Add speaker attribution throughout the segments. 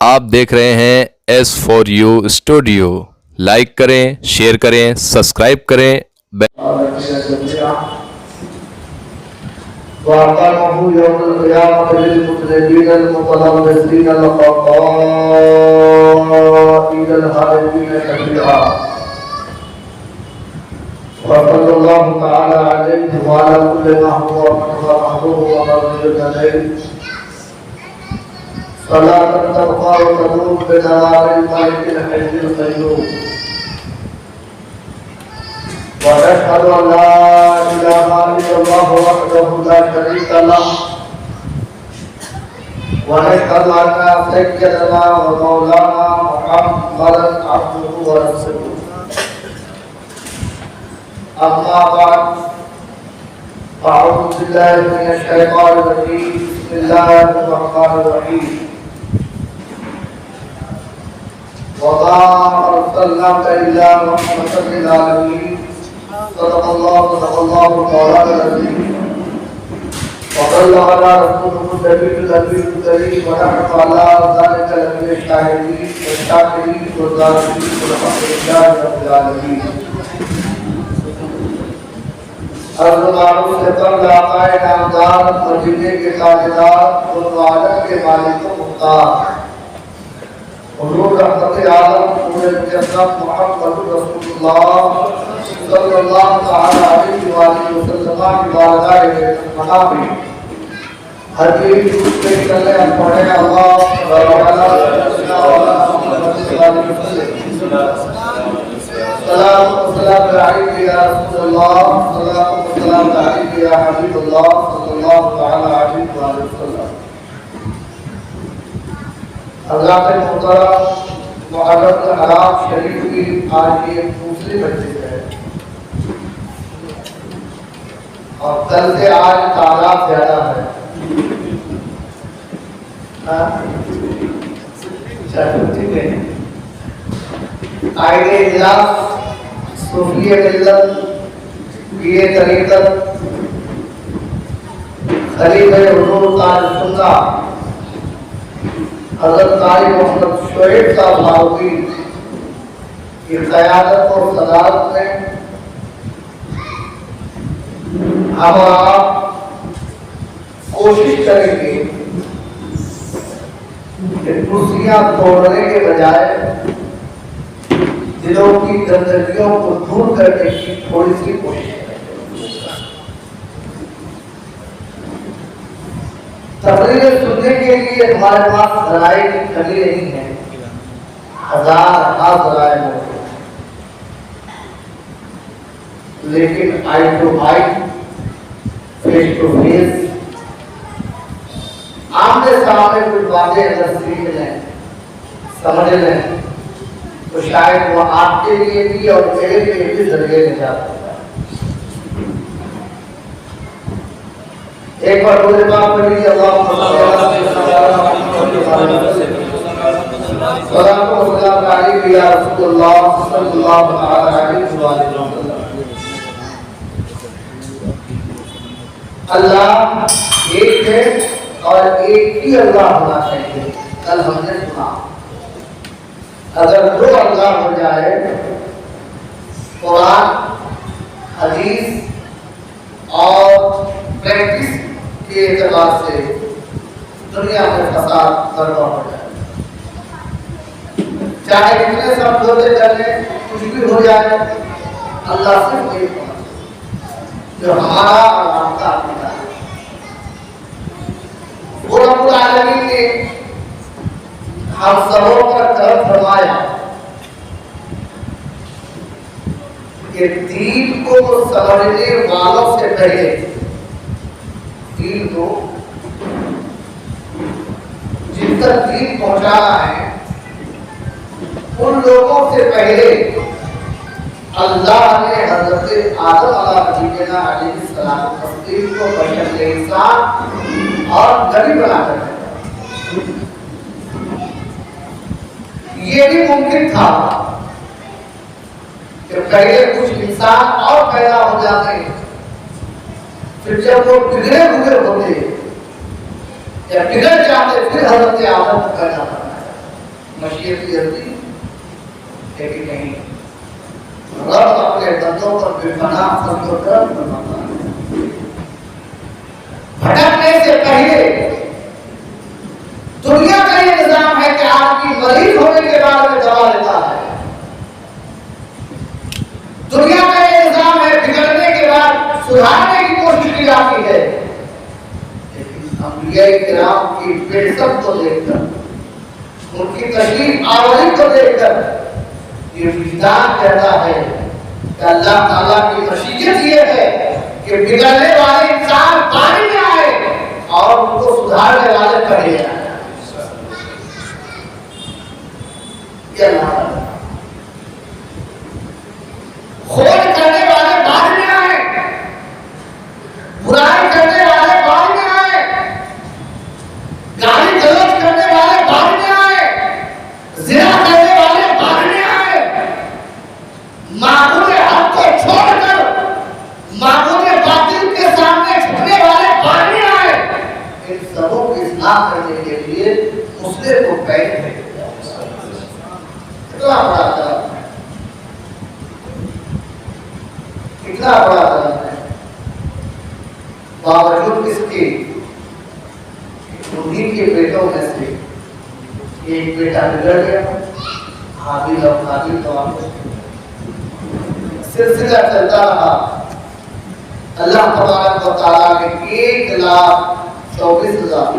Speaker 1: آپ دیکھ رہے ہیں S four U Studio. Like کریں، شیئر کریں، سبسکرائب کریں.
Speaker 2: وَأَقَامَهُ يَوْمَ الْقِيَامَةِ لِلْمُذْنِبِينَ الْمُتَلَوِّثِينَ الْخَطَّائِينَ الْخَائِفِينَ شَفِيعًا. وصلى الله تعالى عليه وعلى كل ما هو محبوب ومرضي إليه صلاة تبقى وتدوم بنوار الملك الحي القيوم. ونشهد أن لا إله إلا الله وحده لا شريك له ونشهد أن سيدنا ومولانا محمدا عبده ورسوله. أما بعد أعوذ بالله من الشيطان الرجيم. بسم الله الرحمن الرحيم. وما أرسلناك إلا رحمة للعالمين. صدق الله مولانا العظيم. وبلغنا رسوله النبي الكريم ونحن على ذلك لمن الشاهدين والشاكرين والذاكرين والحمد لله رب العالمين. عرض معروف سے قبل آقائے نامدار مدینے کے تاجدار قرآن کے مالک و مختار حضور رحمت عالم پورے مجسد محمد رسول اللہ صلی اللہ تعالی علیہ وآلہ وسلم کی بارگاہ مقامی حدیث پہ چلے ہم پڑھے اللہ سلام و سلام علیک یا رسول اللہ، سلام و سلام علیک یا حبیب اللہ صلی اللہ تعالی علیہ وسلم. اللہ کے محترم محرم الحرام شریف کی آج یہ دوسری مجلس ہے اور کل سے آج تعداد زیادہ ہے. ٹھیک ہے. قائد اجلاس صوفی ملت پیر طریقت خلیفہ حضور تاج السنہ حضرت قاری محمد شعیب صاحب لاہوری کی قیادت اور صدارت میں ہم آپ کوشش کریں گے کہ کرسیاں توڑنے کے بجائے دلوں کی گندگیوں کو دور کرنے کی تھوڑی سی کوشش کریں. تقریر سننے کے لیے ہمارے پاس ذرائع کی کمی نہیں ہے، ہزار ذرائع موجود ہیں، لیکن eye to eye face to face آمنے سامنے کچھ باتیں اگر سیکھ لیں سمجھ لیں تو شاید وہ آپ کے لیے بھی اور میرے لیے بھی ذریعے نجات ہوتا ہے. ایک بار روز پاک پڑھی اللہم صلی اللہ علیہ یا رسول اللہ صلی اللہ علیہ وسلم. اللہ ایک ہے اور ایک ہی اللہ ہونا چاہیے. کل ہم نے سنا اگر دو اللہ ہو جائے قرآن حدیث اور پریکٹس کے اعتبار سے دنیا میں فساد برپا ہو جائے. چاہے کتنے سمجھوتے کر لیں کچھ بھی ہو جائے اللہ صرف ایک ہے جو ہمارا اور آپ کا عقیدہ ہے. وہ رب العالمین نے ہم سبوں پر کرم فرمایا کہ دین کو سمجھنے والوں سے پہلے دین کو جن تک دین پہنچانا ہے ان لوگوں سے پہلے اللہ نے حضرت آدم علیہ السلام کو بشر انسان اور نبی بنا کر دیا. یہ بھی ممکن تھا کہ پہلے کچھ انسان اور پیدا ہو جاتے ہیں، پھر جب وہ بگڑے ہوئے ہوتے یا بگڑ جاتے پھر حضرت آدم کو پیدا کرنا ہے. مشیت عرضی لیکن نہیں، رب اپنے بندوں پر بے پناہ فضل و کرم فرماتا ہے۔ بھٹکنے سے پہلے دنیا کا یہ نظام ہے کہ آدمی مریض ہونے کے بعد میں دوا لیتا ہے، دنیا کا یہ نظام ہے بگڑنے کے بعد سدھارنے کی کوشش کی جاتی ہے، لیکن انبیاء کرام کی بہتر کو دیکھ کر، ان کی تشریف آوری کو دیکھ کر یہ وجدان کہتا ہے کہ اللہ تعالیٰ کی مشیت یہ ہے کہ بگڑنے والے انسان پانی میں آئے اور ان کو سدھارنے والے پڑھے جائیں۔ یہ اللہ تعالیٰ کھوج کرنے والے بعد میں آئے، برائی کرنے والے بعد میں آئے، گالی گلوچ کرنے والے بعد میں آئے، زنا کرنے والے بعد میں آئے، معبود حق کو چھوڑ کر معبود باطل کے سامنے جھکنے والے بعد میں آئے۔ ان سبوں کی اصلاح کرنے کے لیے مسلم کو پہلے ہے۔ کتنا بڑا درد ہے، کتنا بڑا درد ہے، باوجود اس کے انہیں کے بیٹوں میں سے ایک بیٹا بگڑ گیا، حابیل اور قابیل کا واقعہ سلسلہ چلتا رہا۔ اللہ تبارک و تعالیٰ نے 1,24,000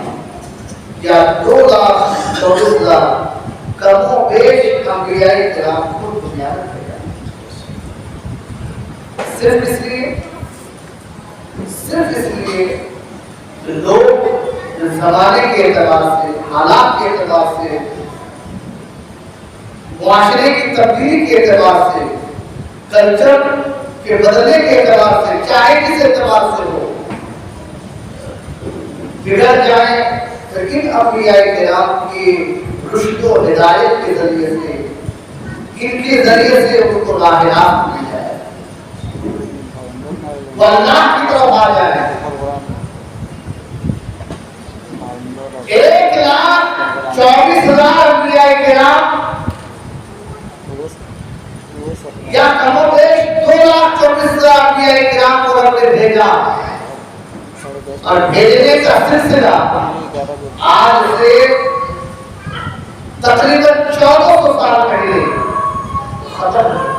Speaker 2: یا 2,24,000 کم و بیش انبیاء کرام کو دنیا میں بھیجا، صرف اس لیے کہ لوگ زمانے کے اعتبار سے، حالات کے اعتبار سے، معاشرے کی تبدیلی کے اعتبار سے، کلچر کے بدلنے کے اعتبار سے، چاہے کس اعتبار سے ہو، بگڑ جائیں، لیکن انبیاء کرام کی رشد و ہدایت کے ذریعے سے، ان کے ذریعے سے ان کو راہ راست مل جائے، وہ اللہ کی طرف آ جائے۔ 1,24,000 انبیاء کرام یا کم و بیش 2,24,000 انبیاء کرام کو رب نے بھیجا، اور بھیجنے کا سلسلہ آج سے تقریباً 1400 سال پہلے ختم ہوا۔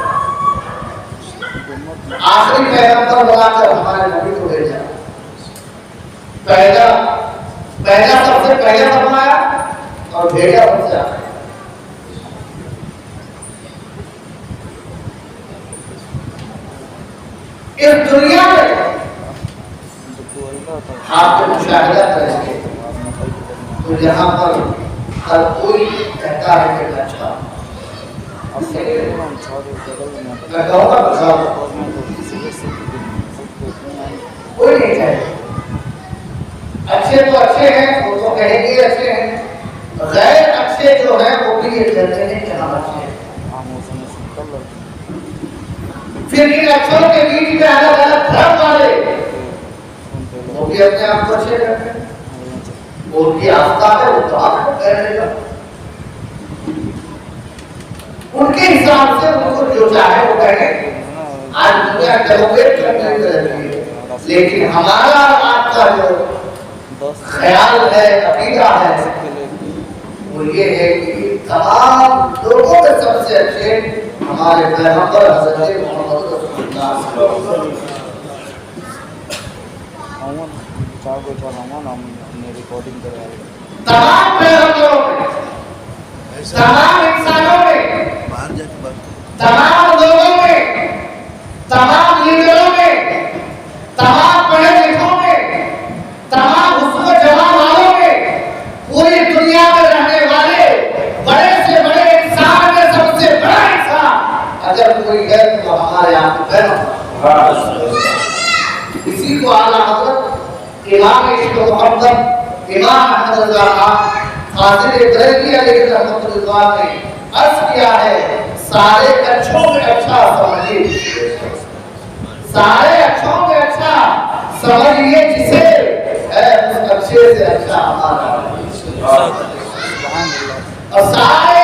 Speaker 2: آخری پیغمبر بنا کر ہمارے نبی کو بھیجا، پہلا سب سے پہلا فرمایا اور بھیجا ان سے آخر۔ اس دنیا میں آپ کو مشاہدہ کریں گے تو یہاں پر ہر کوئی کہتا ہے کہ اچھا میں کہوں گا بتاؤ، کوئی نہیں کہے اچھے تو اچھے ہیں، وہ تو کہیں گے اچھے ہیں، غیر اچھے جو ہیں وہ بھی یہ کہتے ہیں کہ ہم اچھے ہیں۔ پھر ان اچھوں کے بیچ میں الگ الگ دھرم والے وہ بھی اپنے آپ کو اچھے کرتے ہیں، وہ ان کی آستھا ہے، وہ تو آپ کو کہنے گا، ان کے حساب سے ان کو جو چاہے وہ کہیں۔ آج دنیا ڈیموکریٹ کنٹری میں رہتی ہے، لیکن ہمارا آپ کا جو خیال ہے، عقیدہ ہے، وہ یہ ہے کہ تمام لوگوں میں سب سے اچھے ہمارے پیغمبر حضرت محمد رسول اللہ صلی اللہ علیہ وسلم۔ تمام پیغمبروں میں، تمام انسانوں میں، تمام لوگوں میں، تمام لیڈروں میں، تمام پڑھے لکھوں میں، تمام حسن و جمال والوں میں، پوری دنیا میں رہنے والے بڑے سے بڑے انسان میں سب سے بڑا انسان اگر کوئی ہے تو ہمارے آپ پیغمبر۔ اسی کو اعلیٰ حضرت امام عشق و محمد امام احمد رضا خان قاصد بریلوی علیہ رحمۃ اللہ نے عرض کیا ہے، سارے اچھوں میں اچھا سمجھیے، سارے اچھوں میں اچھا سمجھیے جسے اس اچھے سے اچھا ہمارا، اور سارے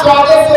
Speaker 2: 1400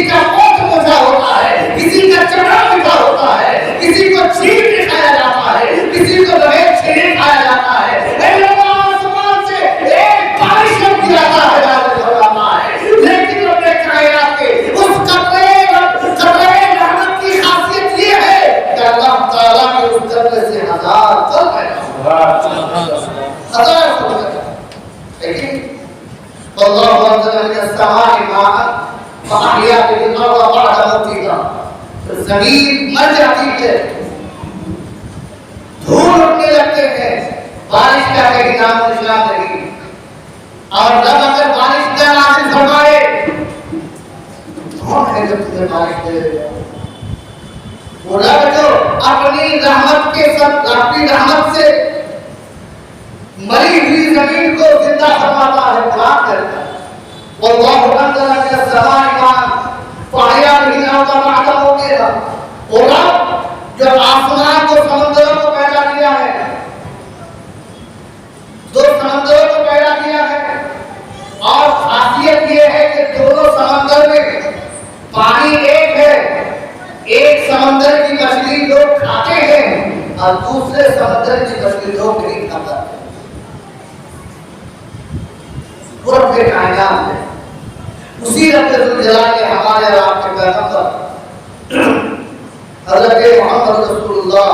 Speaker 2: کسی کا پوچھ پوچھا ہوتا ہے، کسی کا چمڑا پٹا ہوتا ہے، کسی کو چھین کے کھایا جاتا ہے، کسی کو بغیر چھینے کھایا جاتا ہے۔ اے اللہ آسمان سے ایک بارش ہم گراتا ہے، نازل فرماتا ہے، لیکن رب کائنات کے اس قطرے رحمت کی خاصیت یہ ہے کہ اللہ تعالیٰ کے اس قطرے سے ہزار پھل پیدا ہزار پھل پیدا۔ لیکن اللہ انزل من السماء ماء فاحیا به الارض بعد موتها، زمین مر جاتی ہے، دھول اٹھنے لگتے ہیں، بارش کا کہیں نام و نشان نہیں، اور جب اگر بارش کا نازل فرمائے کون ہے جو تمہیں بارش دے دے؟ وہ رب جو اپنی رحمت کے ساتھ، اپنی رحمت سے مری ہوئی زمین کو زندہ فرماتا ہے، قرآن کرتا ہے۔ واللہ انزل من السماء ماء فاحیا به الارض بعد موتها، وہ رب جو آسمان کو سمندروں کو پیدا کیا ہے، دو سمندروں کو پیدا کیا ہے، اور خاصیت یہ ہے کہ دونوں سمندر میں پانی ایک ہے، ایک سمندر کی مچھلی لوگ کھاتے ہیں اور دوسرے سمندر کی مچھلی لوگ نہیں کھاتے۔ وہ رب کائنات ہے، اسی رب ذوالجلال کے ہمارے اور آپ کے پیغمبر حضرت محمد رسول اللہ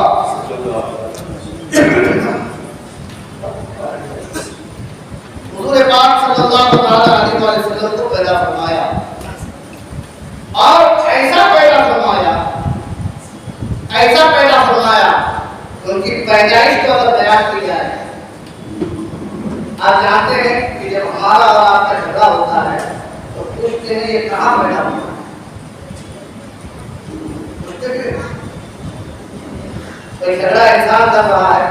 Speaker 2: حضور پاک صلی اللہ علیہ وسلم کو پیدا فرمایا، اور ایسا پیدا فرمایا ان کی پیدائش کو اگر بیان کی جائے، آپ جانتے ہیں کہ جب ہمارا اور آپ کا جھگڑا ہوتا ہے تو پوچھتے ہیں یہ کہاں پیدا ہوا؟ کوئی جھگڑا انسان کر رہا ہے،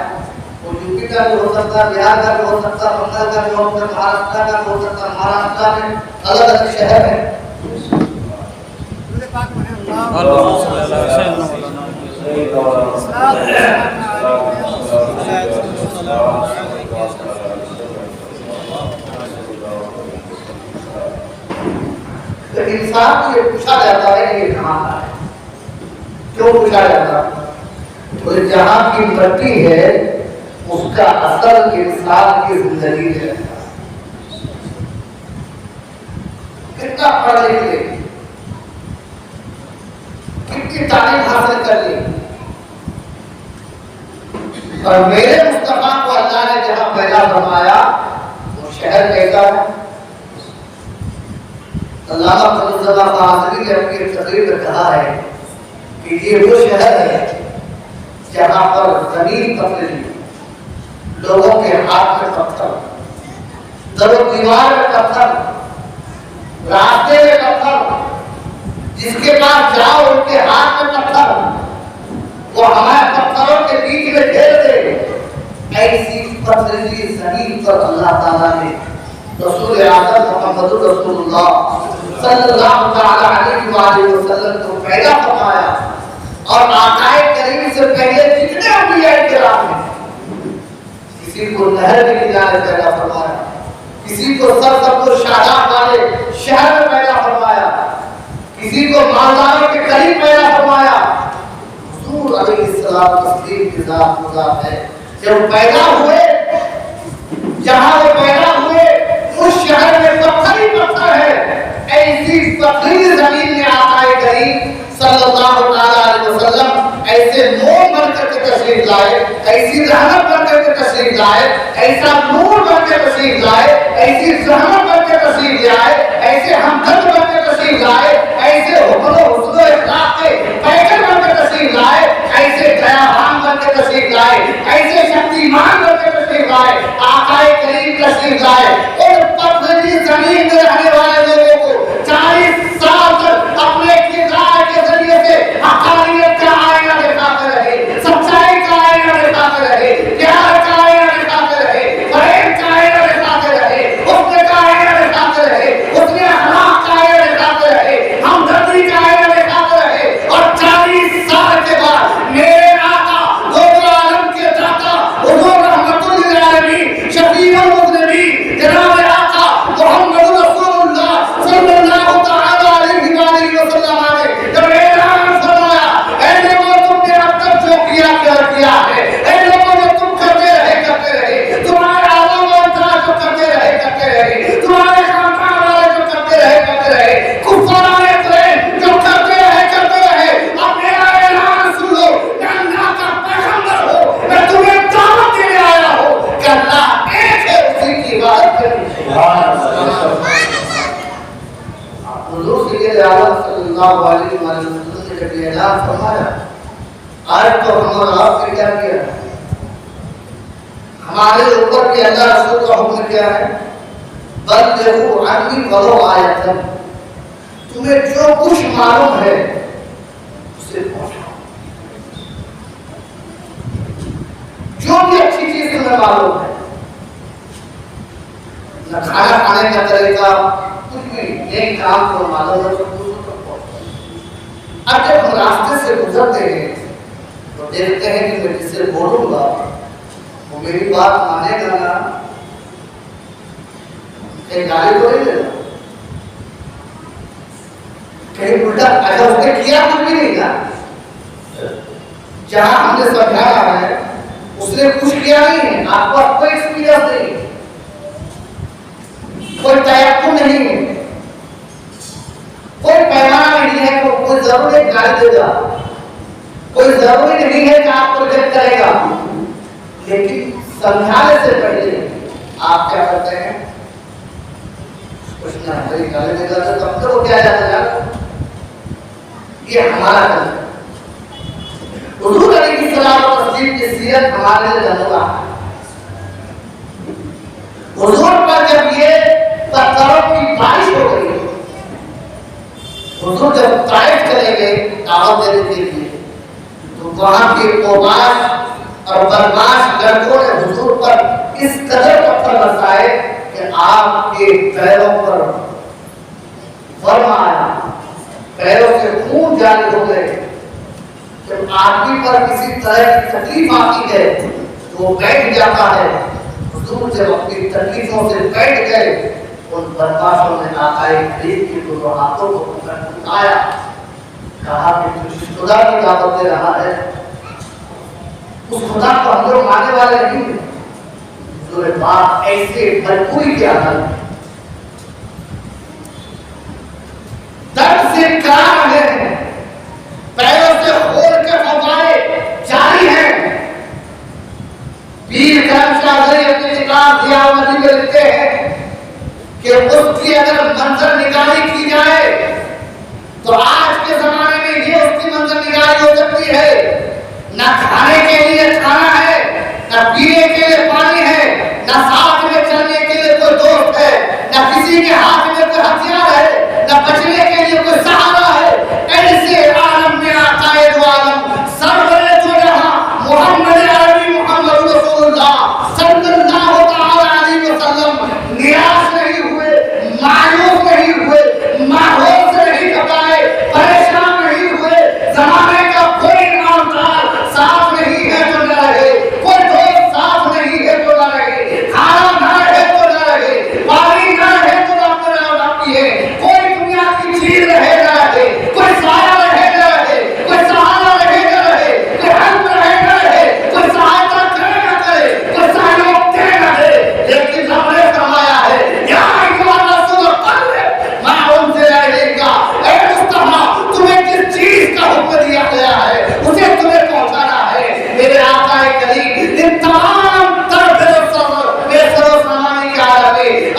Speaker 2: وہ یوپی کا بھی ہو سکتا ہے، بہار کا بھی ہو سکتا ہے، بنگال کا بھی ہو سکتا ہے، مہاراشٹر کا بھی ہو سکتا ہے، مہاراشٹر میں الگ الگ شہر ہے۔ تو انسان کو یہ پوچھا جاتا ہے کہ یہ کہاں ہے؟ کیوں پوچھا جاتا ہے؟ تو جہاں کی مٹی ہے اس کا اثر انسان کی زندگی ہے۔ کتنا پڑھ لکھ لے، کتنی تعلیم حاصل کر لی، اور میرے مصطفیٰ کو اللہ نے جہاں پیدا فرمایا وہ شہر کیسا ہے؟ علامہ فضل اللہ قاسمی نے اپنی ایک تقریر میں کہا ہے کہ یہ وہ شہر ہے جہاں پر زمین پتھری، لوگوں کے ہاتھ میں پتھر، در و دیوار میں پتھر، راستے میں پتھر، جس کے پاس جاؤ ان کے ہاتھ میں پتھر، وہ ہمارے پتھروں کے بیچ میں گھیر دے۔ ایسی پتھریلی زمین پر اللہ تعالیٰ نے رسول اعظم محمد رسول اللہ صلی اللہ تعالیٰ علیہ وآلہ وسلم کو پیدا فرمایا، اور آقا کریم سے پہلے جتنے انبیاء کرام ہیں کسی کو نہر کے کنارے پیدا فرمایا، کسی کو سرسبز و شاداب والے شہر میں پیدا فرمایا، کسی کو مالداروں کے قریب پیدا فرمایا۔ حضور علیہ السلام تسلیم کی ذات مذات ہے، جب پیدا ہوئے جہاں وہ پیدا ہوئے اس شہر میں پتھر ہی پتھر ہے۔ ایسی پتھری زمین میں آقا کریم صلی اللہ علیہ وسلم ایسے نور بن کر کے تشریف لائے، ایسی رحمت بن کر کے تشریف لائے، ایسا نور بن کے تشریف لائے، ایسی رحمت بن کے تشریف لائے، ایسے ہمدرد بن کے تشریف لائے، ایسے حکم و حسن و اخلاق کے پیکر بن کے تشریف لائے، ایسے دیابان بن کے تشریف لائے، ایسے شکتیمان بن کے تشریف لائے، آقا کریم تشریف لائے۔ اور پتھری زمین میں رہنے والے لوگوں کو 40 سال تک اپنے کردار کے ذریعے سے حقانیت کا آئینہ دکھاتے رہے، سچائی کا آئینہ دکھاتے رہے، پیار کا آئینہ دکھاتے رہے، فریب کا آئینہ دکھاتے رہے، حسن کا آئینہ دکھاتے رہے، حسن اخلاق کا آئینہ حضور سید عالم صلی اللہ علیہ وسلم نے جب یہ اعلان فرمایا آج تو ہم اور آپ نے کیا کیا ہمارے اوپر بھی اللہ رسول کا حکم کیا ہے بلغوا عنی ولو آیۃ تمہیں جو کچھ معلوم ہے اسے پہنچاؤ جو بھی اچھی چیز تمہیں معلوم ہے نہ کھانا کھانے کا طریقہ کچھ بھی ایک کام کو معلوم ہے اب جب ہم راستے سے گزرتے ہیں تو دیکھتے ہیں کہ میں جس سے بولوں گا وہ میری بات مانے گا نا کہیں گالی تو نہیں دے گا کہیں الٹا اگر اس نے کیا کچھ بھی نہیں نا جہاں ہم نے سمجھایا ہے اس نے کچھ کیا نہیں ہے آپ کو کوئی ایکسپیرینس نہیں کوئی تیقن نہیں ہے کوئی پیمانہ نہیں ہے کوئی ضروری گالی دے گا کوئی ضروری نہیں ہے کہ آپ کو ریجیکٹ کرے گا لیکن سمجھانے سے پہلے آپ کیا کرتے ہیں کچھ نہ کوئی گالی دے گا تو تب تو وہ کیا جاتا ہے یہ ہمارا کام ہے حضور علیہ السلام و تسلیم کی سیرت ہمارے لیے نمونہ ہے حضور پر جب یہ پتھروں کی بارش ہو گئی حضور جب طائف چلے گئے دعوت دینے کے لیے تو وہاں کے قوماش اور بدماش لڑکوں نے حضور پر اس قدر پتھر برسائے کہ آپ کے پیروں پر ورم آیا پیروں سے خون جاری ہو گئے جب آدمی پر کسی طرح کی تکلیف آتی ہے تو وہ بیٹھ جاتا ہے حضور جب اپنی تکلیفوں سے بیٹھ گئے ان بدماشوں نے آقا کریم کی دونوں ہاتھوں کو پکڑ اٹھایا کہا کہ تو خدا کی دعوت دے رہا ہے اس خدا کو ہم لوگ ماننے والے نہیں ہیں حضور پاک ایسے مجبوری کے حال درد سے کرا رہے ہیں پیروں سے خون کے فوارے جاری ہیں پیر کرم شاہ زری اپنی کتاب ضیاءالمدین میں لکھتے ہیں کہ اس کی اگر منظر نگاری کی جائے تو آج کے زمانے میں یہ اس کی منظر نگاری ہو سکتی ہے نہ کھانے کے لیے کھانا ہے نہ پینے کے لیے پانی ہے نہ ساتھ میں چلنے کے لیے کوئی دوست ہے نہ کسی کے ہاتھ میں کوئی ہتھیار ہے نہ بچنے کے لیے کوئی سہارا ہے ایسے عالم میں عقائد عالم سرور جو جہاں محمد عربی محمد رسول اللہ صلی اللہ تعالی علیہ وسلم نیاز نہیں ہوئے مایوس نہیں ہوئے ماحول سے نہیں گھبرائے پریشان نہیں ہوئے زمانے کا کوئی امامدار ساتھ نہیں ہے تو نہ رہے کوئی دوست ساتھ نہیں ہے تو نہ رہے کھانا نہ رہے تو نہ رہے پانی نہ رہے تو نہ پیے کوئی دنیا کی چیز رہے نہ رہے کوئی سایہ رہے نہ رہے کوئی سہارا رہے نہ رہے کوئی حلم رہے نہ رہے کوئی سہایتا کرے نہ کرے کوئی سہیوگ دے نہ دے لیکن رب نے فرمایا ہے یا ایھا الرسول قل ما انزل الیک اے مصطفیٰ تمہیں کس چیز کا حکم دیا گیا ہے اسے تمہیں پہنچانا ہے میرے آقا کریم ان تمام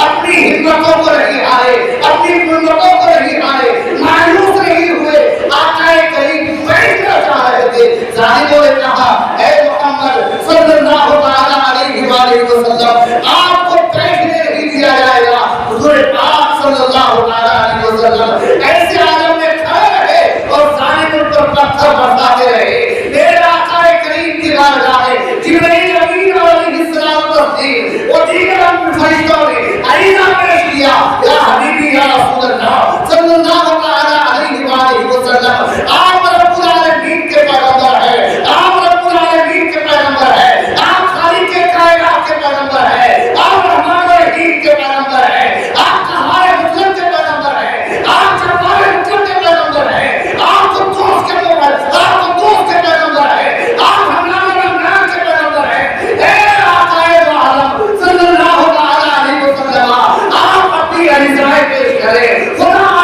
Speaker 2: اپنی ہمتوں کو نہیں ہارے اپنی قوتوں کو نہیں ہارے مایوس نہیں ہوئے آقا کریم بیٹھنا چاہ رہے تھے ظالموں نے کہا اے محمد صلی اللہ تعالی علیہ وآلہ وسلم آپ کو بیٹھنے نہیں دیا جائے گا حضور پاک صلی اللہ تعالی علیہ وسلم ایسے عالم میں کھڑے رہے اور ظالموں پر پتھر برساتے رہے میرے آقا کریم کی بارگاہ میں جبرائیل امین علیہ السلام تسلیم اور دیگر فرشتوں نے عریضہ پیش کیا یا حبیبی یا رسول اللہ صلی اللہ تعالی علیہ وآلہ وسلم آپ رب العالمین کے پیغمبر ہیں آپ رب العالمین کے پیغمبر ہیں آپ خالق کے کائنات کے پیغمبر ہیں آپ رحمان الرحیم کے پیغمبر ہیں آپ قہار مطلق کے پیغمبر ہیں آپ جبار مطلق کے پیغمبر ہیں آپ قدوس کے پیغمبر آپ قدوس کے پیغمبر ہیں آپ حنان منان کے پیغمبر ہیں اے آقا عالم صلی اللہ تعالی علیہ وسلم آپ اپنی عریضہ پیش کریں خدا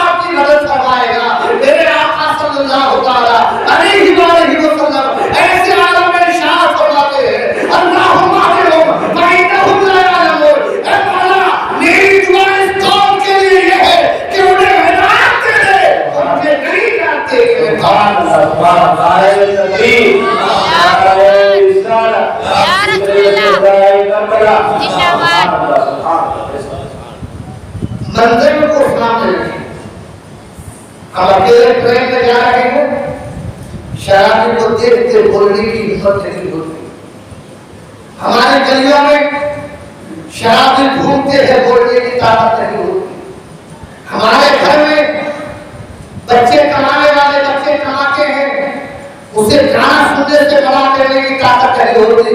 Speaker 2: سبحان اللہ سبحان اللہ نعرہ تکبیر نعرہ رسالت
Speaker 3: یا رسول اللہ زندہ باد۔
Speaker 2: منزل کو اسلام نے رکھی۔ ہم اکیلے ٹرین میں جا رہے ہیں، شرابی کو دیکھتے بولنے کی ہمت نہیں ہوتی۔ ہمارے گلیوں میں شرابی گھومتے ہیں، بولنے کی طاقت نہیں ہوتی۔ ہمارے گھر میں بچے کمانے والے بچے کماتے ہیں، اسے گانا سننے سے بڑا کرنے کی طاقت نہیں ہوتی۔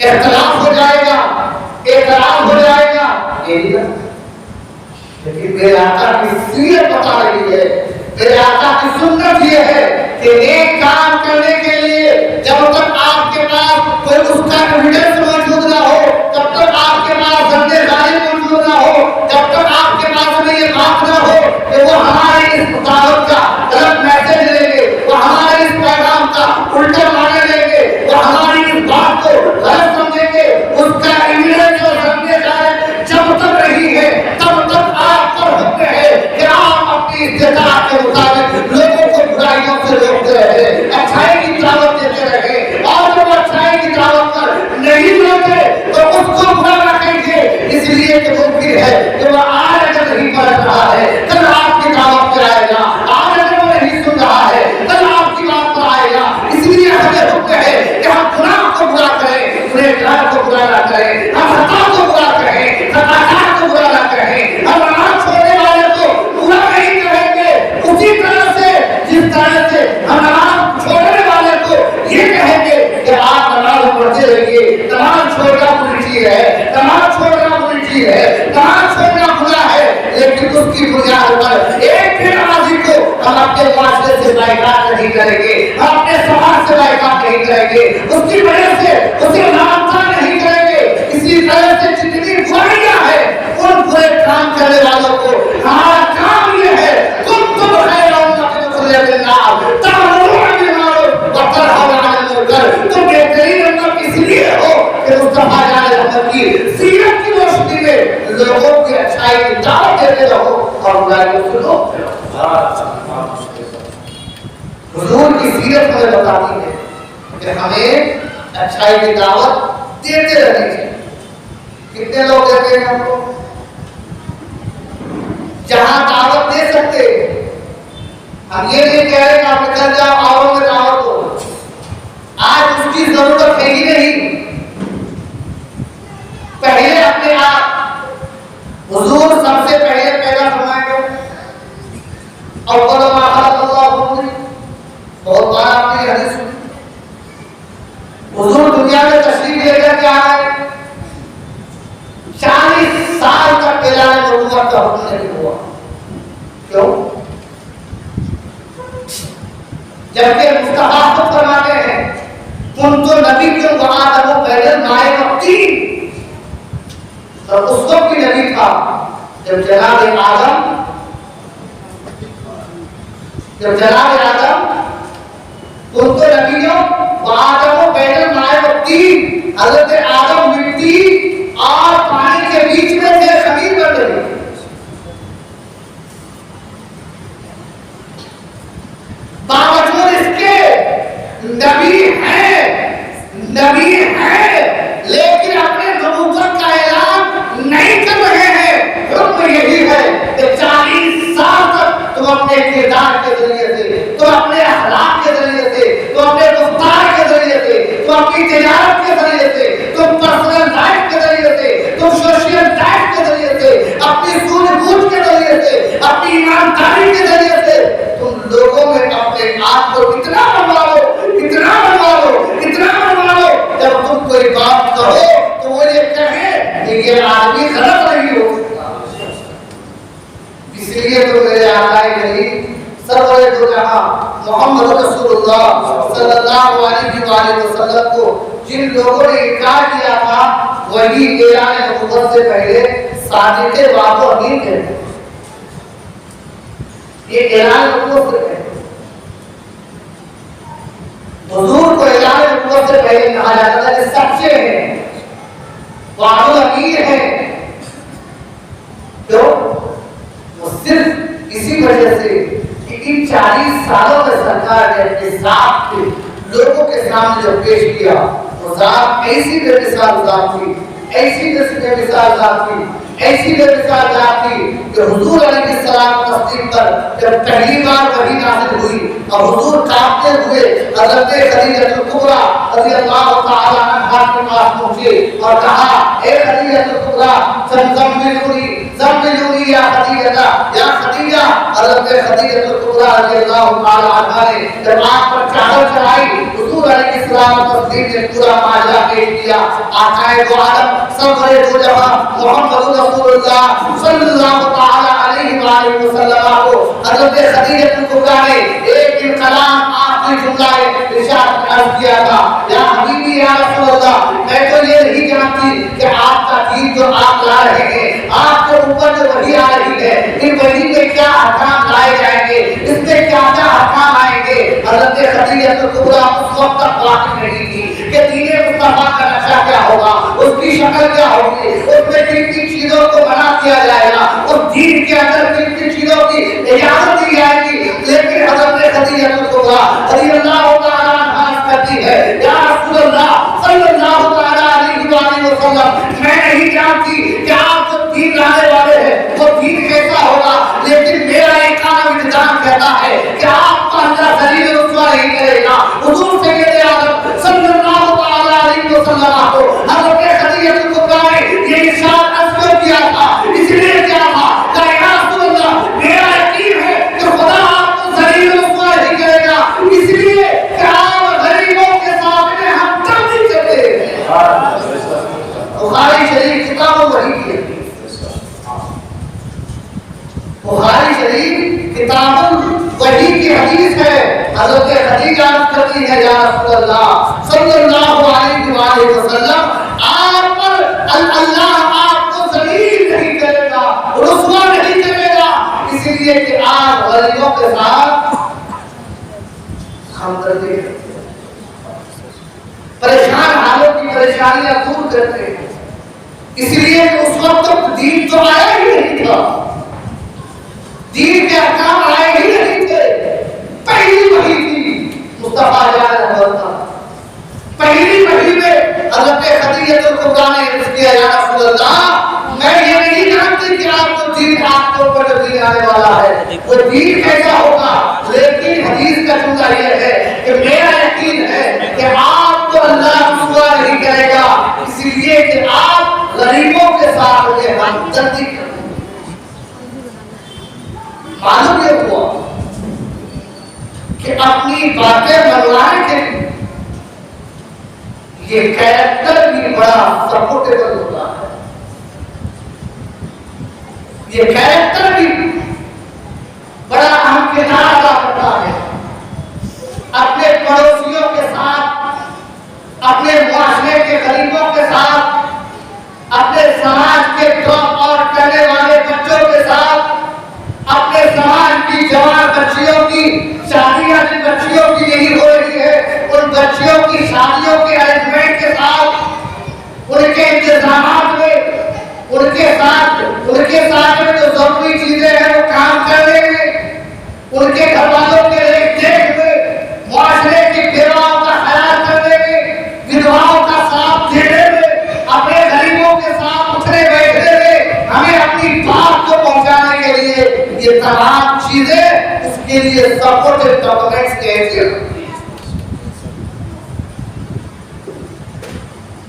Speaker 2: اختلاف ہو جائے گا، اعتراض ہو جائے گا، لیکن میرے آقا کی سیرت بتا رہی ہے، میرے آقا کی سنت یہ ہے کہ ایک کام کرنے کے لیے جب تک آپ کے پاس کوئی اس کا ایویڈنس موجود نہ ہو، جب تک آپ کے پاس ذمہ داری موجود نہ ہو، جب تک آپ کے پاس میں یہ بات نہ ہو کہ وہ ہمارے اس دعوت کا غلط میسج لیں گے، وہ ہمارے اس پیغام کا الٹا معنی لیں گے، وہ ہماری اس بات کو غلط سمجھیں گے، اس کا ایویڈنس اور ذمہ داری جب تک نہیں ہے تب تک آپ پر حکم ہے کہ آپ اپنی استطاعت کے مطابق لوگوں کو برائیوں سے روکتے رہے، اچھائی کی دعوت دیتے رہے، اور جب اچھائی کی دعوت پر نہیں روکے تو اس کو برا رکھیں گے، اس لیے کہ ممکن ہے کہ وہ آج اگر نہیں پڑھ رہا ہے کل آپ کی دعوت پر آئے گا، آج اگر وہ نہیں سن رہا ہے کل آپ کی بات پر آئے گا۔ اس لیے ہمیں حکم ہے کہ ہم گناہ کو برا کریں، گنہگار کو برا نہ کریں، ہم خطا کو برا کہیں، خطاکار کو برا نہ کہیں، ہم نماز چھوڑنے والے کو برا نہیں کہیں گے، اسی طرح سے جس طرح سے ہم نماز چھوڑنے والے کو یہ کہیں گے کہ آپ نماز پڑھتے رہیے، نماز چھوڑنا بری چیز ہے، نماز چھوڑنا بری چیز ہے، نماز چھوڑنا برا ہے، لیکن اس کی بنیاد پر ایک بھی نمازی کو ہم اپنے معاشرے سے بائیکاٹ نہیں کریں گے، ہم اپنے سماج سے بائیکاٹ نہیں کریں گے، اس کی وجہ سے اسے نامزد نہیں کریں گے۔ اسی طرح سے جتنی برائیاں ہیں ان برے کام کرنے والوں کو ہمارا کام یہ ہے تم خیر امت اخرجت للناس تأمرون بالمعروف وتنهون عن المنکر، تم بہترین امت اس لیے ہو کہ مصطفیٰ جان رحمت کی سیرت کی روشنی میں لوگوں کی اچھائی کی دعوت دیتے رہو اور برائیوں سے روکتے رہو۔ حضور کی سیرت ہمیں بتاتی ہے کہ ہمیں اچھائی کی دعوت دیتے رہنی چاہیے۔ کتنے لوگ دیتے ہیں ہم کو؟ جہاں دعوت دے سکتے ہم یہ نہیں کہہ رہے کہ آپ نکل جاؤ اوروں میں دعوت دو، آج اس کی ضرورت ہے ہی نہیں۔ پہلے اپنے آپ حضور سب سے پہلے پیدا فرمائے گئے، اول ما خلق اللہ حضور، بہت بار آپ نے یہ حدیث سنی۔ حضور دنیا میں تشریف لے کر کے آئے، 40 سال تک اعلان نبوت کا حکم نہیں ہوا۔ کیوں؟ جبکہ مصطفیٰ خود فرماتے ہیں کن تو نبی کیوں وآدم بین الماء والطین، اور اس وقت بھی نبی تھا جب جناب آدم کن تو نبیوں وآدم بین الماء والطین، حضرت آدم مٹی اور پانی کے بیچ میں سے خمیر بن رہی، باوجود اس کے نبی ہیں لیکن اپنے نبوت کا اعلان نہیں کر رہے ہیں۔ حکم یہی ہے کہ 40 سال تک تم اپنے کردار کے ذریعے سے، تم اپنے اخلاق کے ذریعے سے، تم اپنے گفتار کے ذریعے سے، تم اپنی تجارت کے ذریعے سے، تم پرسنل لائف کے ذریعے سے، تم سوشل لائف کے ذریعے سے، اپنی سوجھ بوجھ کے ذریعے سے، اپنی ایمانداری کے ذریعے سے تم لوگوں میں اپنے آپ کو اتنا بنوا لو، اتنا بنوا لو، اتنا بنوا لو، جب تم کوئی بات کہو تو وہ یہ کہے کہ یہ آدمی غلط نہیں ہو سکتا۔ اس لیے تو میرے آقا کریم سرور دو جہاں محمد رسول اللہ صلی اللہ علیہ وآلہ وسلم کو جن لوگوں نے انکار کیا تھا وہی اعلان نبوت سے پہلے صادق وعد و امین کہتے ہیں۔ یہ اعلان نبوت سے پہلے حضور کو اعلان نبوت سے پہلے کہا جاتا تھا کہ سچے ہیں، وعد و امین ہیں۔ کیوں؟ وہ صرف اسی وجہ سے سے کہ ان 40 سالوں میں سرکار نے اپنے ذات کے لوگوں کے سامنے جو پیش کیا وہ ذات ایسی بے مثال ذات تھی، ایسی بے مثال ذات تھی، ایسی بے مثال ذات تھی کہ حضور علیہ السلام تصدیق پر جب پہلی بار وحی نازل ہوئی اور حضور کانپتے ہوئے حضرت خدیجہ الکبریٰ رضی اللہ تعالی عنہا کے پاس پہنچے اور کہا اے خدیجہ الکبریٰ زملونی یا خدیجہ یا خدیجہ۔ حضرت خدیجہ الکبریٰ رضی اللہ تعالی عنہا نے جب آنکھ پر چادر چڑھائی حضور علیہ السلام تصدیق نے پورا معجزہ پیش کیا۔ آقائے دو عالم سرور دو جہاں محمد رسول اللہ صلی اللہ تعالی علیہ وآلہ وسلم کو حضرت خدیجہ الکبریٰ نے ایک انقلاب آخری جملہ ارشاد عرض کیا تھا، یا حبیبی یا رسول اللہ، میں تو یہ نہیں جانتی کہ آپ کا دین جو آپ لا رہے ہیں، آپ کے اوپر جو وحی آ رہی ہے، ان وحی میں کیا احکام لائے جائیں گے، اس میں کیا کیا احکام آئیں گے۔ حضرت خدیجہ الکبریٰ اس وقت تک واقف نہیں تھی کہ دین مصطفیٰ کا نقشہ کیا ہوگا، اس کی شکل کیا ہوگی، اس میں کن کن چیزوں کو منع کیا جائے گا، اس دین کے اندر کن کن چیزوں کی اجازت دی جائے گی۔ لیکن حضرت خدیجہ الکبریٰ رضی اللہ تعالیٰ عنہا کرتی ہے، یا رسول اللہ صلی اللہ تعالیٰ علیہ وآلہ وسلم، میں نہیں جانتی کہ آپ جو دین لانے والے ہیں وہ دین کیسا ہوگا، لیکن میرا ایک کام انتظام کہتا ہے کہ آپ کا اللہ ذلیل رسوا نہیں کرے گا۔ حضور سید اعظم صلی اللہ تعالیٰ علیہ وسلم کو حضرت خدیجہ الکبریٰ نے یہ ارشاد عرض کیا تھا، اس لیے کیا تھا کہ یا رسول اللہ میرا یقین ہے کہ خدا آپ کو ذلیل رسوا نہیں کرے گا، اس لیے کہ آپ غریبوں کے سامنے ہمدردی کرتے ہیں۔ بخاری شریف کتاب وحی کی ہے، بخاری شریف کتاب وحی کی حدیث ہے۔ حضرت خدیجہ عرض کرتی ہے، یا رسول اللہ صلی اللہ علیہ وآلہ وسلم، آپ پر اللہ آپ کو ذلیل نہیں کرے گا، رسوا نہیں کرے گا، اس لیے کہ آپ غریبوں کے ساتھ ہمدردی کرتے ہیں، پریشان حالوں کی پریشانیاں دور کرتے ہیں، اس لیے کہ اس وقت تک دین تو آیا ہی نہیں تھا، دین کے احکام آئے ہی نہیں تھے، پہلی وحی تھی مصطفیٰ جان رہا، پہلی وحی میں حضرت خدیجہ الکبریٰ نے عرض کیا، یا رسول اللہ میں یہ نہیں جانتی کہ آپ کو دین آپ کے اوپر جو دین آنے والا ہے وہ دین کیسا ہوگا، لیکن حدیث کا جملہ یہ ہے کہ میرا یقین ہے کہ آپ کو اللہ رسوا نہیں کرے گا، اس لیے کہ آپ غریبوں کے ساتھ مجھے ہمدردی کریں۔ معلوم یہ ہوا کہ اپنی باتیں منوانے کے لیے یہ کیریکٹر بھی بڑا سپورٹیبل ہوتا ہے، یہ کیریکٹر بھی بڑا اہم کردار ادا کرتا ہے۔ اپنے پڑوسیوں کے ساتھ، اپنے معاشرے کے غریبوں کے ساتھ، اپنے سماج کے ڈراپ آؤٹ کرنے والے بچوں کے ساتھ، اپنے سماج کی جوان بچیوں کی شادیاں جن بچیوں کی نہیں ہو رہی ہے ان بچیوں کی شادیوں کے ارینجمنٹ کے ساتھ، ان کے انتظامات میں، ان کے ساتھ میں جو ضروری چیزیں ہیں وہ کام کرنے میں، ان کے گھر والوں کے دیکھ ریکھ میں، معاشرے کی بیواؤں کا خیال کرنے میں، ودھواؤں کا ساتھ دینے میں، اپنے غریبوں کے ساتھ اٹھنے بیٹھنے میں، ہمیں اپنی بات کو پہنچانے کے لیے یہ تمام چیزیں اس کے لیے سپورٹڈ ڈاکومنٹس کے حیثیت ہوتی ہیں۔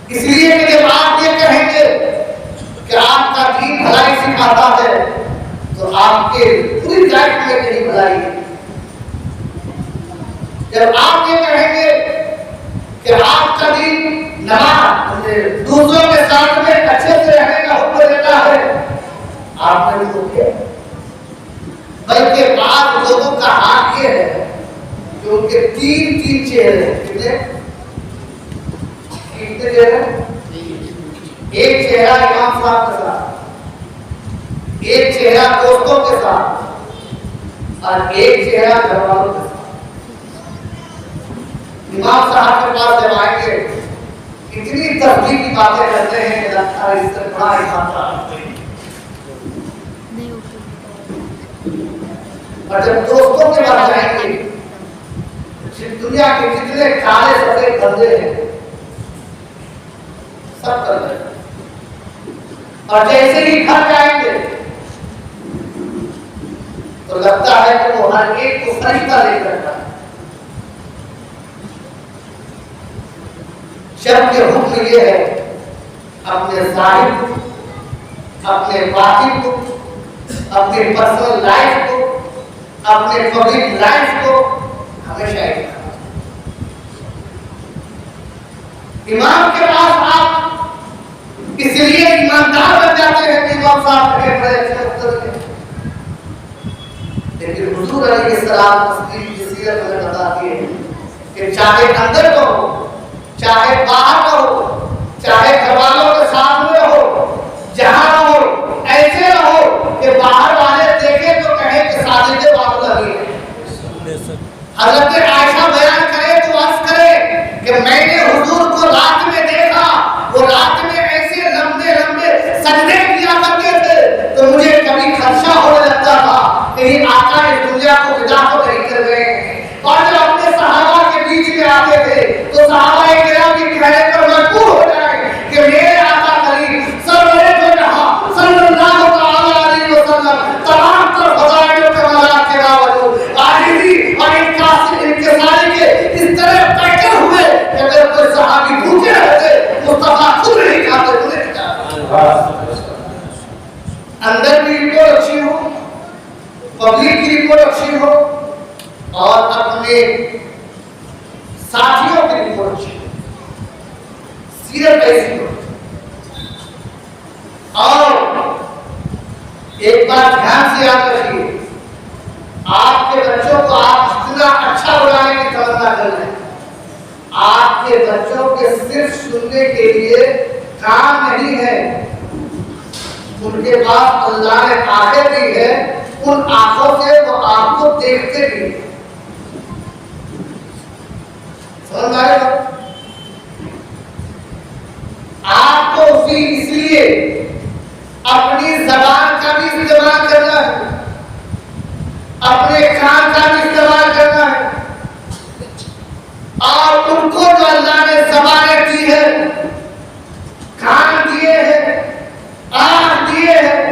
Speaker 2: اس لیے کہ جب آپ یہ کہیں گے کہ آپ کا دین بھلائی سکھاتا ہے تو آپ کے پوری لائف میں کہیں بھلائی ہے۔ جب آپ یہ کہیں گے کہ آپ کا دین نماز دوسروں کے ساتھ میں اچھے سے رہنے کا حکم دیتا ہے، آپ نے تو کیا، بلکہ بعض لوگوں کا حال یہ ہے کہ ان کے تین چہرے ہیں۔ کتنے چہرے؟ ایک چہرہ امام صاحب کے ساتھ، ایک چہرہ دوستوں کے ساتھ، اور ایک چہرہ گھر والوں کے ساتھ۔ امام صاحب کے پاس جب آئیں گے اتنی تسبیح کی باتیں کرتے ہیں کہ لگتا ہے اس سے بڑا امام صاحب اور جب دوستوں کے پاس جائیں گے دنیا کے جتنے کالے سفید بندے ہیں سب کر دیں، اور جیسے ہی گھر جائیں گے تو لگتا ہے کہ وہ ہر ایک کو فرشتہ لے کر جائے، جبکہ حکم یہ ہے اپنے ظاہر کو، اپنے باطن کو، اپنے پرسنل لائف کو، اپنے پبلک لائف کو ہمیشہ ایک کرنا۔ امام کے پاس آپ اس لیے ایماندار بن جاتے ہیں کہ امام صاحب بڑے اچھے افسر ہیں، لیکن حضور علیہ السلام تسلیم کی سیرت ہمیں بتاتی ہے کہ چاہے اندر کا ہو، چاہے باہر کا ہو، چاہے گھر والوں کے ساتھ میں ہو، جہاں ہو، ایسے نہ ہو کہ باہر والے دیکھیں تو کہیں کہ ساجد بابو لگی ہے۔ حضرت عائشہ بیان کرے تو عرض کرے کہ میں نے حضور کو رات میں دیکھا، وہ رات میں ایسے لمبے لمبے سجدے کیا کرتے تھے تو مجھے کبھی خدشہ ہونے لگتا تھا کہیں آقا اس دنیا کو ودا تو نہیں کر گئے۔ اور جب اپنے صحابہ کے بیچ میں آتے تھے تو صحابہ کرام کی کہنے پر مجبور ہو جائیں کہ میرے آقا کریم سرورِ دو جہاں صلی اللہ تعالی علیہ وسلم تمام تر فضائل و کمالات کے باوجود عاجزی اور انکساری کے اس طرح پیکر ہوئے کہ اگر کوئی صحابی بھوکے رہتے مصطفیٰ خود نہیں کھاتے انہیں اندر کی رپورٹ اچھی ہو، پبلک کی رپورٹ اچھی ہو، اور اپنے ساتھیوں کی رپورٹ اچھی ہو، سیرت ایسی ہو۔ اور ایک بات دھیان سے یاد رکھیے، آپ کے بچوں کو آپ اتنا اچھا بنانے کی تمنا کر رہے ہیں، آپ کے بچوں کے صرف سننے کے لیے کام نہیں ہے، ان کے پاس اللہ نے آنکھیں دی ہے، ان آنکھوں سے وہ آپ کو دیکھتے بھی ہیں۔ سمجھ آئے گا؟ آپ کو اس لیے اپنی زبان کا بھی استعمال کرنا ہے، اپنے کان کا بھی استعمال کرنا ہے، اور ان کو جو اللہ نے زبانیں دی ہے، کان دیے ہیں، آنکھ دیے ہیں،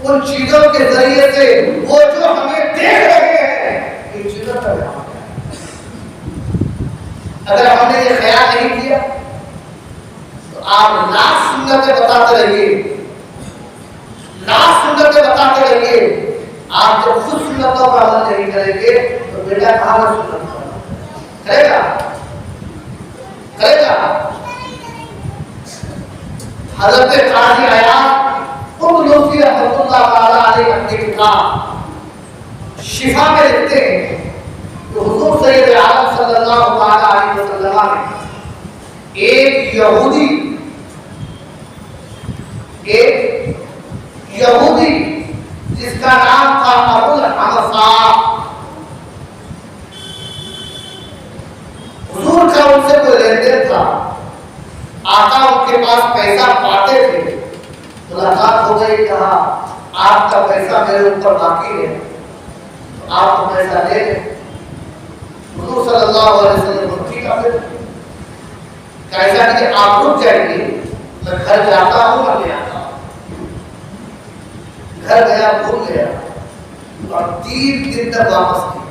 Speaker 2: ان چیزوں کے ذریعے سے وہ جو ہمیں دیکھ رہے ہیں ان چیزوں کا دھیان ہے۔ اگر ہم نے یہ خیال نہیں کیا تو آپ لاکھ سنتیں بتاتے رہیے، لاکھ سنتیں بتاتے رہیے، آپ جب خود سنتوں پر عمل نہیں کریں گے تو بیٹا کہاں پر سنت کرے گا؟ کرے گا؟ حضرت قاضی عیاض قطب رحمۃ اللہ تعالی علیہ اپنی کتاب شفا میں لکھتے ہیں کہ حضور سید عالم صلی اللہ تعالی علیہ وسلم نے ایک یہودی جس کا نام تھا ابو الحمصاء، حضور کا ان سے کوئی لین دین تھا، آقا ان کے پاس پیسہ پاتے تھے، ملاقات ہو گئی، کہا آپ کا پیسہ میرے اوپر باقی ہے تو آپ کو پیسہ دے دیں۔ حضور صلی اللہ علیہ وسلم نے ٹھیک ہے، ایسا کہ آپ رک جائیں گے، میں گھر جاتا ہوں میں لے آتا ہوں۔ گھر گیا، بھول گیا اور 3 دن تک واپس کیا۔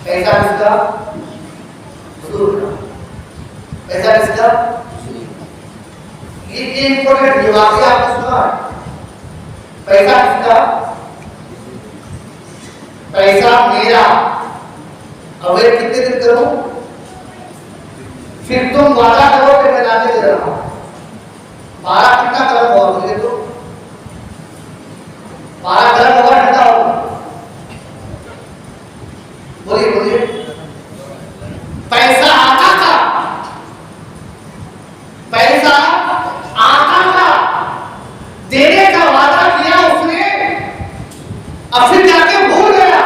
Speaker 2: پیسہ کس کا؟ حضور کا۔ پیسہ کس کا؟ یہ امپورٹنٹ واقعہ آپ نے سنا ہے۔ پیسہ کس کا؟ پیسہ میرا، اب میں کتنے دن کروں؟ پھر تم وعدہ کرو کہ میں لانے دے رہا ہوں۔ 12 کتنا کرم ہوا مجھے تو؟ 12 کرم ہوگا، ٹھنڈا ہوگا؟ بولیے بولیے۔ پیسہ آتا تھا، پیسہ آتا تھا، دینے کا وعدہ کیا اس نے، اب پھر جا کے بھول گیا،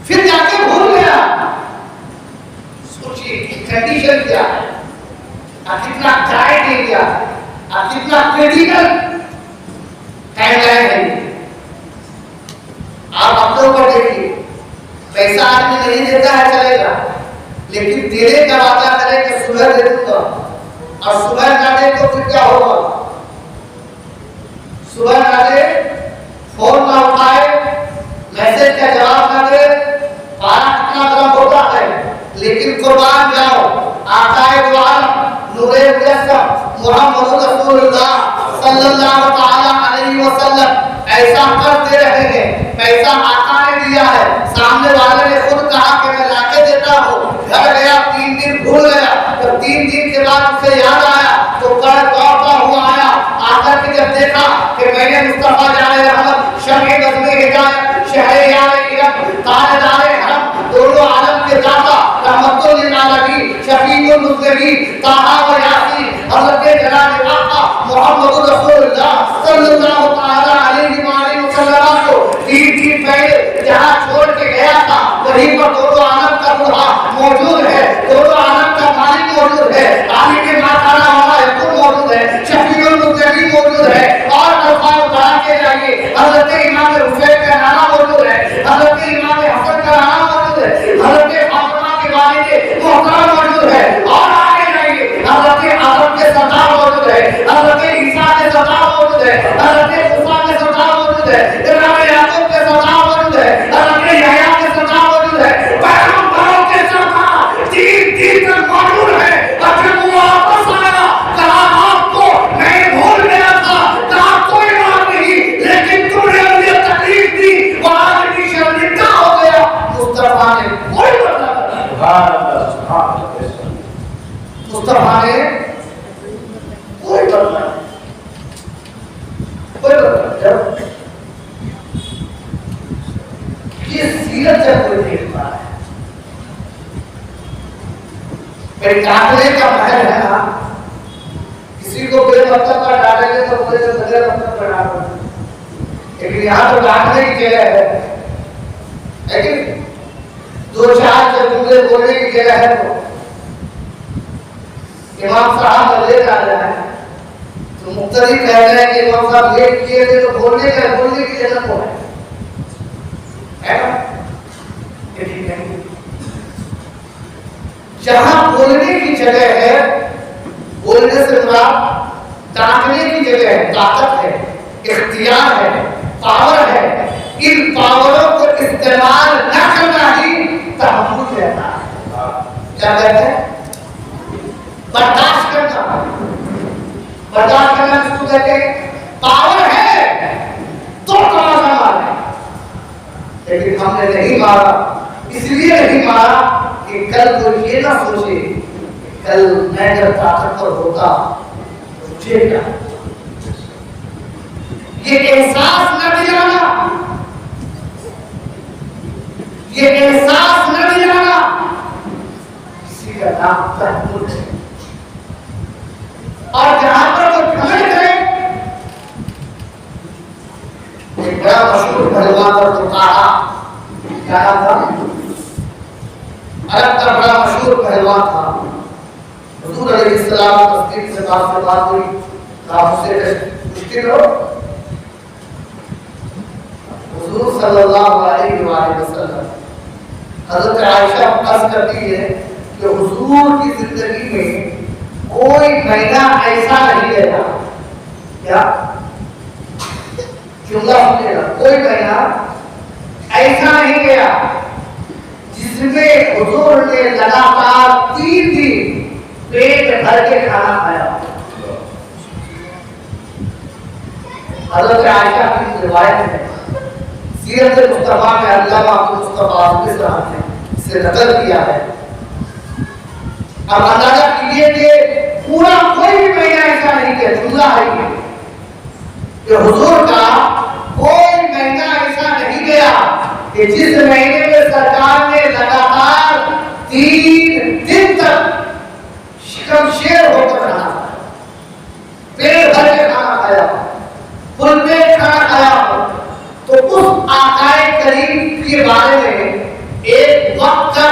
Speaker 2: پھر جا کے بھول گیا۔ سوچئے کنڈیشن کیا ہے، اب کتنا ٹائٹ ایریا، اب کتنا کریٹیکل ٹائم لائن ہے۔ پیسہ آدمی نہیں دیتا ہے چلے گا، لیکن دینے کا وعدہ کرے کہ صبح دے دوں گا، اور صبح نہ دے تو پھر کیا ہوگا؟ صبح نہ دے، فون نہ اٹھائے، میسج کا جواب نہ دے، پارا کتنا گرم ہوتا ہے، لیکن قربان جاؤ آقا دو عالم نور مجسم محمد رسول اللہ صلی اللہ تعالی علیہ وسلم ایسا کرتے رہے ہیں. پیسہ آقا نے دیا ہے، سامنے والے نے خود کہا کہ میں لا کے دیتا ہوں، گھر گیا 3 دن بھول گیا، جب 3 دن کے بعد اسے یاد آیا تو کڑ دوڑتا ہوا آیا. آقا نے جب دیکھا کہ میں نے مصطفیٰ جان رحمت شمع بزم ہدایت شہر یار علم تاجدار حرم دونوں عالم کے داتا رحمت للعالمین شفیع المذنبین طٰہٰ و یاسین حضرت جناب آقا محمد رسول اللہ صلی اللہ تعالی علیہ وآلہ وسلم کو 3 دن پہلے جہاں چھوڑ کے گیا تھا وہیں پر دونوں عالم کا روح موجود ہے، دونوں عالم کا مالک موجود ہے، عالم ماکانہ والا یکن موجود ہے، شفیع المذنبین موجود ہے، اور الفاظ اٹھا کے جائیے حضرت امام حسین کا نام موجود ہے، حضرت امام حسن کا نام موجود ہے، حضرت فاطمہ کے والد محترم موجود ہے، اور آگے جائیے حضرت آدم کے سردار موجود ہے، حضرت عیسیٰ کے سردار موجود ہے، حضرت موسیٰ کے سردار موجود ہے، امام یعقوب کے سردار موجود ہے، حضرت یحییٰ کے سردار موجود ہے، پیغمبروں کے سردار 3 دن تک موجود ہے. اگر وہ واپس آیا کہا آپ کو میں بھول گیا تھا، کہا کوئی بات نہیں، لیکن تم نے مجھے تکلیف دی، وہ آدمی شرمندہ ہو گیا. مصطفیٰ نے کوئی بدلا مصطفیٰ نے کوئی بدلا یہ سیرت جب کوئی دیکھتا ہے ڈانٹنے کا محل ہے نا، کسی کو بے مطلب کا ڈانٹیں گے تو بولے تو بغیر مطلب کا ڈانٹیں گے، لیکن یہاں تو ڈانٹنے کی جگہ ہے، لیکن 2-4 جملے بولنے کی جگہ ہے. تو امام صاحب لیٹ آ رہا ہے تو مقتدی کہہ رہے ہیں کہ امام صاحب لیٹ کیے تھے تو بولنے کی جگہ کو ہے نا، ٹھیک ہے. جہاں بولنے کی جگہ ہے، بولنے سے مراد ڈانٹنے کی جگہ ہے، طاقت ہے، اختیار ہے، پاور ہے، ان پاوروں کو استعمال نہ کرنا ہی تحمل کہتا ہے. کیا کہتے ہیں؟ برداشت کرنا. برداشت کرنا کس کو کہتے ہیں؟ پاور ہے تو تماشا مارے، لیکن ہم نے نہیں مارا. اس لیے نہیں مارا کہ کل کو یہ نہ سوچے کل میں جب طاقتور ہوتا مجھے کیا. یہ احساس نہ دلانا، یہ احساس نہ دلانا کسی کا نام تحمل ہے. اور جہاں پر وہ گھمنڈ کرے، ایک بڑا مشہور پہلوان پر تو کہا کیا تھا، عرب کا بڑا مشہور پہلوان تھا. حضور علیہ السلام تصدیق سے بات ہوئی، کہا مجھ سے مشکل ہو. حضور صلی اللہ علیہ وآلہ وسلم حضرت عائشہ عرض کرتی ہے کہ حضور کی زندگی میں کوئی مہینہ ایسا نہیں گیا، کیا جملہ سنیے گا، کوئی مہینہ ایسا نہیں گیا جس میں حضور نے لگاتار 3 دن پیٹ بھر کے کھانا کھایا. حضرت عائشہ کی روایت ہے، سیرت مصطفیٰ میں علامہ مصطفیٰ کس طرح نے اسے نقل کیا ہے. اب اندازہ کیجیے کہ پورا کوئی بھی مہینہ ایسا نہیں کیا، جملہ ہے کہ حضور کا کوئی مہینہ ایسا نہیں گیا کہ جس مہینے میں سرکار نے لگاتار 3 دن تک شکم شیر ہو کر کھانا کھایا، پیٹ بھر کے کھانا کھایا، فل پیٹ کھانا کھایا. تو اس آقا کریم کے بارے میں ایک وقت کا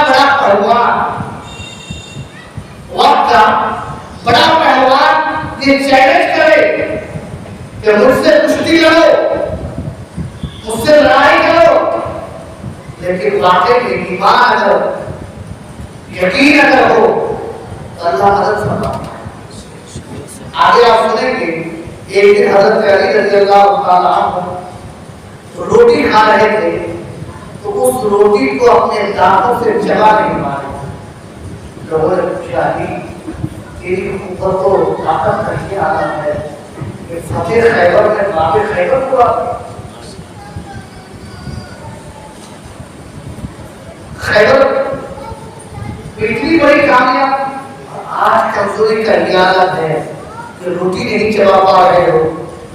Speaker 2: بڑا پہلوان یہ چیلنج کرے کہ مجھ سے کشتی لڑو، مجھ سے لڑائی کرو، لیکن لیکن واقعی میں ایمان اگر یقین اگر ہو تو اللہ مدد فرماتا ہے. آگے آپ سنیں گے ایک دن حضرت علی رضی اللہ تعالیٰ عنہ روٹی کھا رہے تھے تو اس روٹی کو اپنے دانتوں سے چبا نہیں پائے. لوگوں نے پوچھا تیری اوپر تو طاقت نہیں آ رہا ہے کہ فتح خیبر میں باب خیبر ہوا. خیبر اتنی بڑی کامیاب آج کمزوری کا علاج ہے کہ روٹی نہیں چبا پا رہے ہو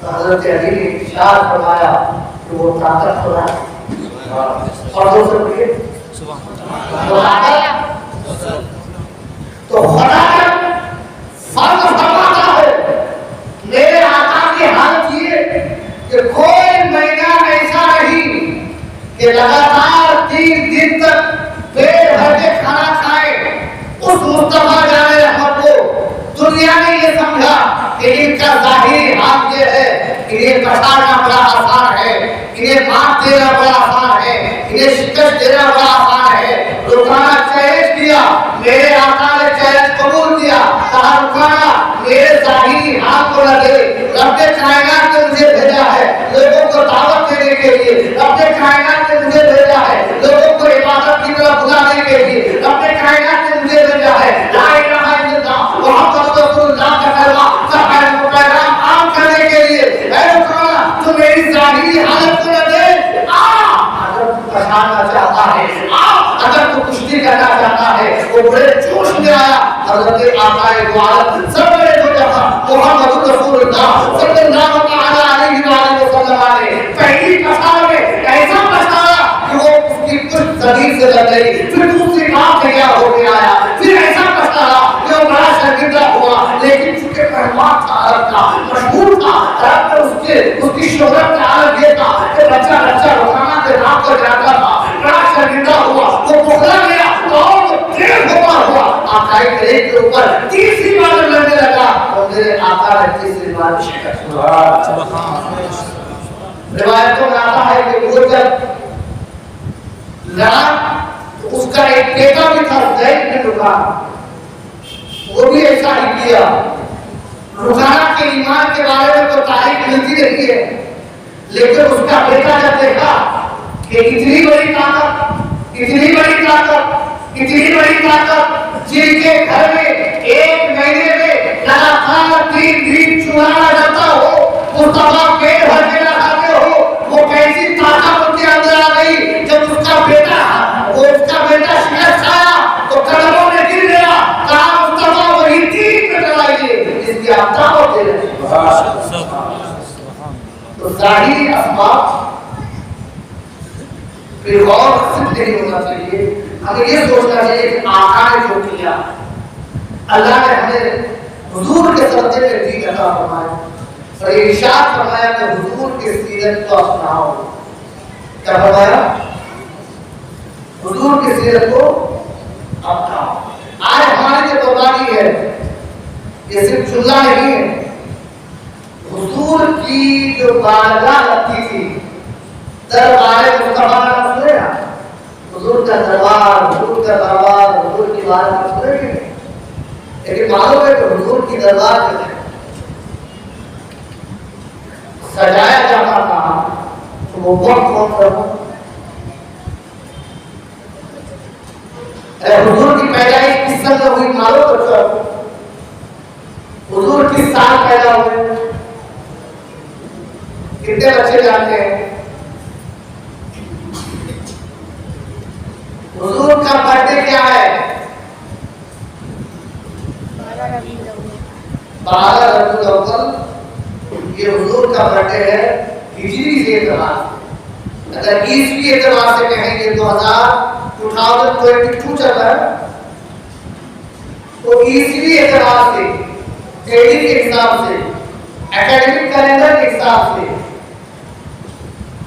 Speaker 2: تو حضرت علی نے ارشاد فرمایا کہ وہ طاقت خدا اور دوسرے تو خدا فرض فرماتا ہے. میرے آقا کی حالت یہ کہ کوئی مہینہ ایسا نہیں کہ لگاتار 3 دن تک پیٹ بھر کے کھانا کھائے. اس مصطفیٰ جان رحمت کو دنیا نے یہ سمجھا کہ ان کا ظاہری حال یہ ہے کہ انہیں پچھاڑنا بڑا آسان ہے, انہیں مات دینا بڑا آسان ہے, انہیں شکست دینا بڑا آسان ہے. رکانا چیلنج کیا, میرے آقا نے چیلنج قبول کیا, کہا رکانا میرے ظاہری حال کو نہ دے. رب کائنات نے مجھے بھیجا ہے لوگوں کو دعوت دینے کے لیے, رب کائنات نے مجھے بھیجا ہے لوگوں کو عبادت کی طرف بلانے کے لیے, رب کائنات نے مجھے بھیجا ہے لا الہ الا اللہ محمد رسول اللہ کا کلمہ پیغام عام کرنے کے لیے. اے رکانا تو میری ظاہری حالت کو نہ دے. اگر تو پہچاننا چاہتا ہے, اگر تو کشتی کرنا چاہتا ہے, وہ بڑے جوش میں آیا. حضرت آقا دو عالم سب بڑے دو جہاں محمد رسول اللہ صلی اللہ علیہ وسلم نے پہلی پچھاڑ میں ایسا پچھاڑا کہ وہ اس کی کچھ زمین سے لگ گئی, پھر دوسری بات تیار ہو کے آیا, پھر ایسا پچھاڑا کہ وہ بڑا شرمندہ ہوا. لیکن چونکہ پہلوان تھا, عرب کا مشہور تھا, عرب میں اس کی شہرت کا عالم یہ تھا کہ بچہ رکانا کے نام پر جاتا تھا. بڑا شرمندہ ہوا, وہ پکڑا گیا اور وہ دیر ہوا. آقا کریم کے اوپر تیسری بار لڑنے لگا اور میرے آقا نے تیسری بار شکست ہوا. روایتوں میں آتا ہے کہ وہ جب لڑا تو اس کا ایک بیٹا بھی تھا زید بن رکانہ, وہ بھی ایسا ہی کیا. رکانہ کے ایمان کے بارے میں تو تاریخ ملتی رہی ہے, لیکن اس کا بیٹا جب دیکھا کہ اتنی بڑی طاقت جن کے گھر میں ایک مہینے میں لگاتار 3 دن چلانا جاتا ہو, مصطفیٰ پیٹ بھر کے نہ کھاتے ہو, وہ کیسی طاقت ان کے اندر آ گئی. جب اس کا بیٹا شکست کھایا تو قدموں میں گر گیا, کہا مصطفیٰ وہی 3 پہ چلائیے جس کی آپ دعوت دے رہے ہیں. تو ظاہری اسباب پھر غور صرف نہیں ہونا چاہیے, ہمیں یہ سوچنا چاہیے کہ آقا نے جو کیا, اللہ نے ہمیں حضور کے صدقے میں دین عطا فرمایا اور ارشاد فرمایا کہ حضور کی سیرت کو اپناؤ. کیا فرمایا؟ حضور کی سیرت کو اپناؤ. آج ہماری جو قربانی ہے یہ صرف جملہ نہیں ہے. حضور کی جو بارگاہ لگتی تھی, دربار مصطفیٰ کا سنے نا, حضور کا دربار, حضور کا دربار, حضور کی بارگاہ سنے گے, لیکن معلوم ہے کہ حضور کی دربار جو ہے سجایا جاتا تھا تو وہ وقت کون سا ہو. حضور کی پیدائش کس سن میں ہوئی معلوم ہے؟ حضور کس سال پیدا ہوئے, کتنے بچے جانتے ہیں؟ حضور کا برتھ ڈے کیا ہے؟ 12 ربیع الاول. یہ حضور کا برتھ ڈے ہے ہجری کے اعتبار سے. اگر عیسوی اعتبار سے کہیں گے 2022 چل رہا ہے, تو عیسوی اعتبار سے, ڈیلی کے حساب سے, اکیڈمک کیلنڈر کے حساب سے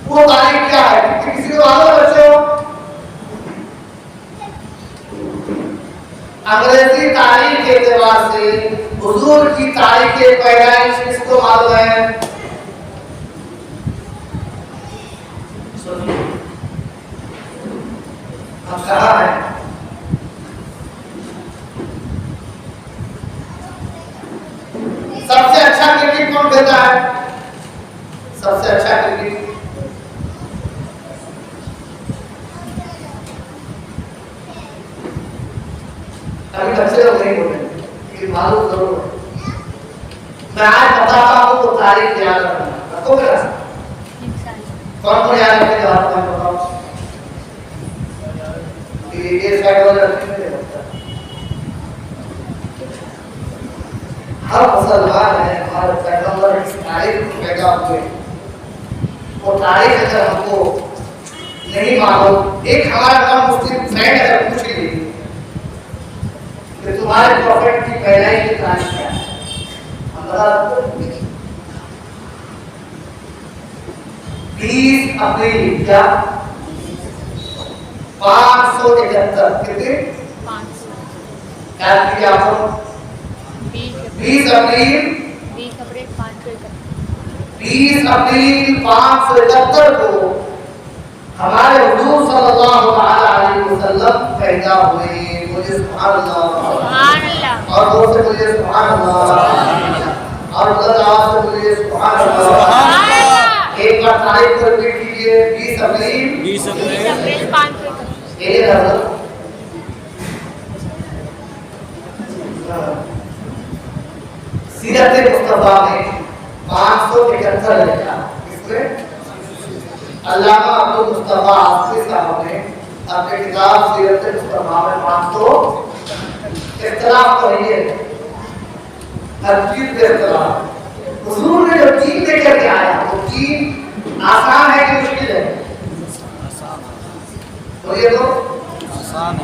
Speaker 2: وہ تاریخ کیا ہے؟ کسی کو معلوم بچوں؟ انگریزی تاریخ کے اعتبار سے حضور کی تاریخ پیدائش کس کو معلوم ہے؟ ہم کہاں ہیں؟ سب سے اچھا کرکٹ کون کھیلتا ہے؟ سب سے اچھا کرکٹ ابھی بچے لوگ نہیں بولے لیکن معلوم ضرور ہے. میں آج بتاتا ہوں تو تاریخ یاد رکھنا. رکھو گے کون کون یاد رکھے گا؟ آپ کو بتاؤ. یہ سائڈ والے رکھیں گے. ہر مسلمان ہے ہمارے پیغمبر کی تاریخ کو پیدا ہوئے. وہ تاریخ اگر ہم کو نہیں معلوم، ایک ہمارا نام مسلم فرینڈ اگر پوچھ لیجیے کہ تمہارے پروفیٹ کی پیدائش کی تاریخ کیا ہے، ہم بتا سکتے ہیں 20 اپریل کیا 571. کتنے؟ 500. کیا کیا آپ کو 20 اپریل 571 کو ہمارے حضور صلی اللہ علیہ وسلم پیدا ہوئے. مجھے سبحان اللہ اور دور سے مجھے سبحان اللہ اور اللہ سے مجھے سبحان اللہ. ایک بار تاریخ کو ریپیٹ کیجئے. 20 اپریل 571. سیرت مصطفیٰ میں 571 لکھا. اس میں علامہ عبدالمصطفیٰ آصفی صاحب نے اپنے کتاب سیرت مصطفیٰ میں 500 اختلاف تو نہیں ہے، ہر چیز کے اختلاف. حضور نے جو دین لے کر کے آیا وہ دین آسان ہے کہ مشکل ہے؟ تو یہ تو آسان ہے.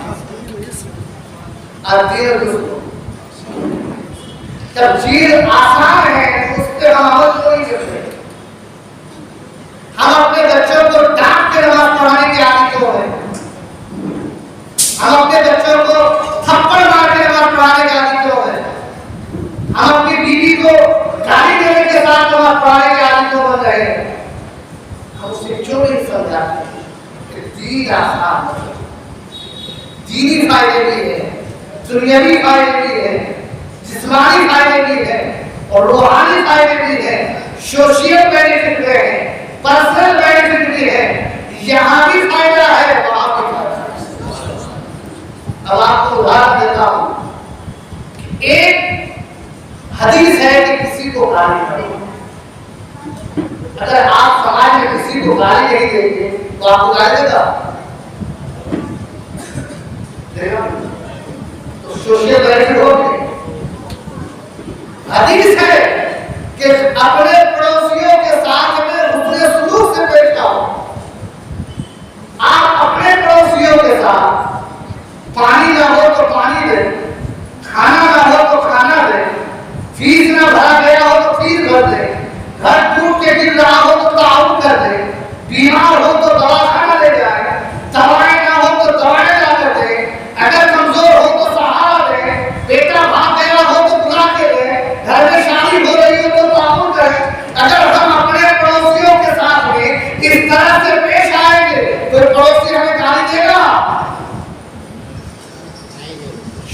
Speaker 2: جب چیز آسان ہے اس پہ ہم عمل کو نہیں کرتے. ہم اپنے بچوں کو ڈانٹ کے نماز پڑھانے کے عادی کیوں ہیں؟ ہم اپنے بچوں کو تھپڑ مار کے نماز پڑھانے کے عادی کیوں ہیں؟ ہم اپنی بیوی کو گالی دینے کے ساتھ نماز پڑھانے کے عادی کیوں بن رہے ہیں؟ ہم اسے کیوں نہیں سمجھاتے کہ دین آسان ہے، دینی فائدے بھی ہے، دنیاوی فائدے بھی ہے، جسمانی فائدے بھی ہے اور روحانی فائدے بھی ہے، سوشل بینیفٹ بھی ہے، پرسنل بینیفٹ بھی ہے. یہاں بھی فائدہ ہے وہاں بھی فائدہ ہے. اب آپ کو ادھارن دیتا ہوں. ایک حدیث ہے کہ کسی کو گالی کرو. اگر آپ سماج میں کسی کو گالی نہیں دیں گے تو آپ کو گالی دے گا؟ تو سوشل بینیفٹ ہوگی. حدیث ہے کہ اپنے پڑوسیوں کے ساتھ میں حسن سلوک سے پیش آؤ. آپ اپنے پڑوسیوں کے ساتھ پانی نہ ہو تو پانی دے، کھانا نہ ہو تو کھانا دے، فیس نہ بھرا گیا ہو تو فیس بھر دے، گھر ٹوٹ کے گر رہا ہو تو تعاون کر دے، بیمار ہو تو دوا کھانا لے جائے، دوائیں نہ ہو تو دوائیں لا کر دے، اگر کمزور ہو تو سہارا دے، بیٹا بھاگ گیا ہو تو بلا کے دے، گھر میں شادی ہو رہی ہو تو تعاون کرے. اگر ہم اپنے پڑوسیوں کے ساتھ میں اس طرح سے پیش آئیں گے تو پڑوسی ہمیں گالی دے گا؟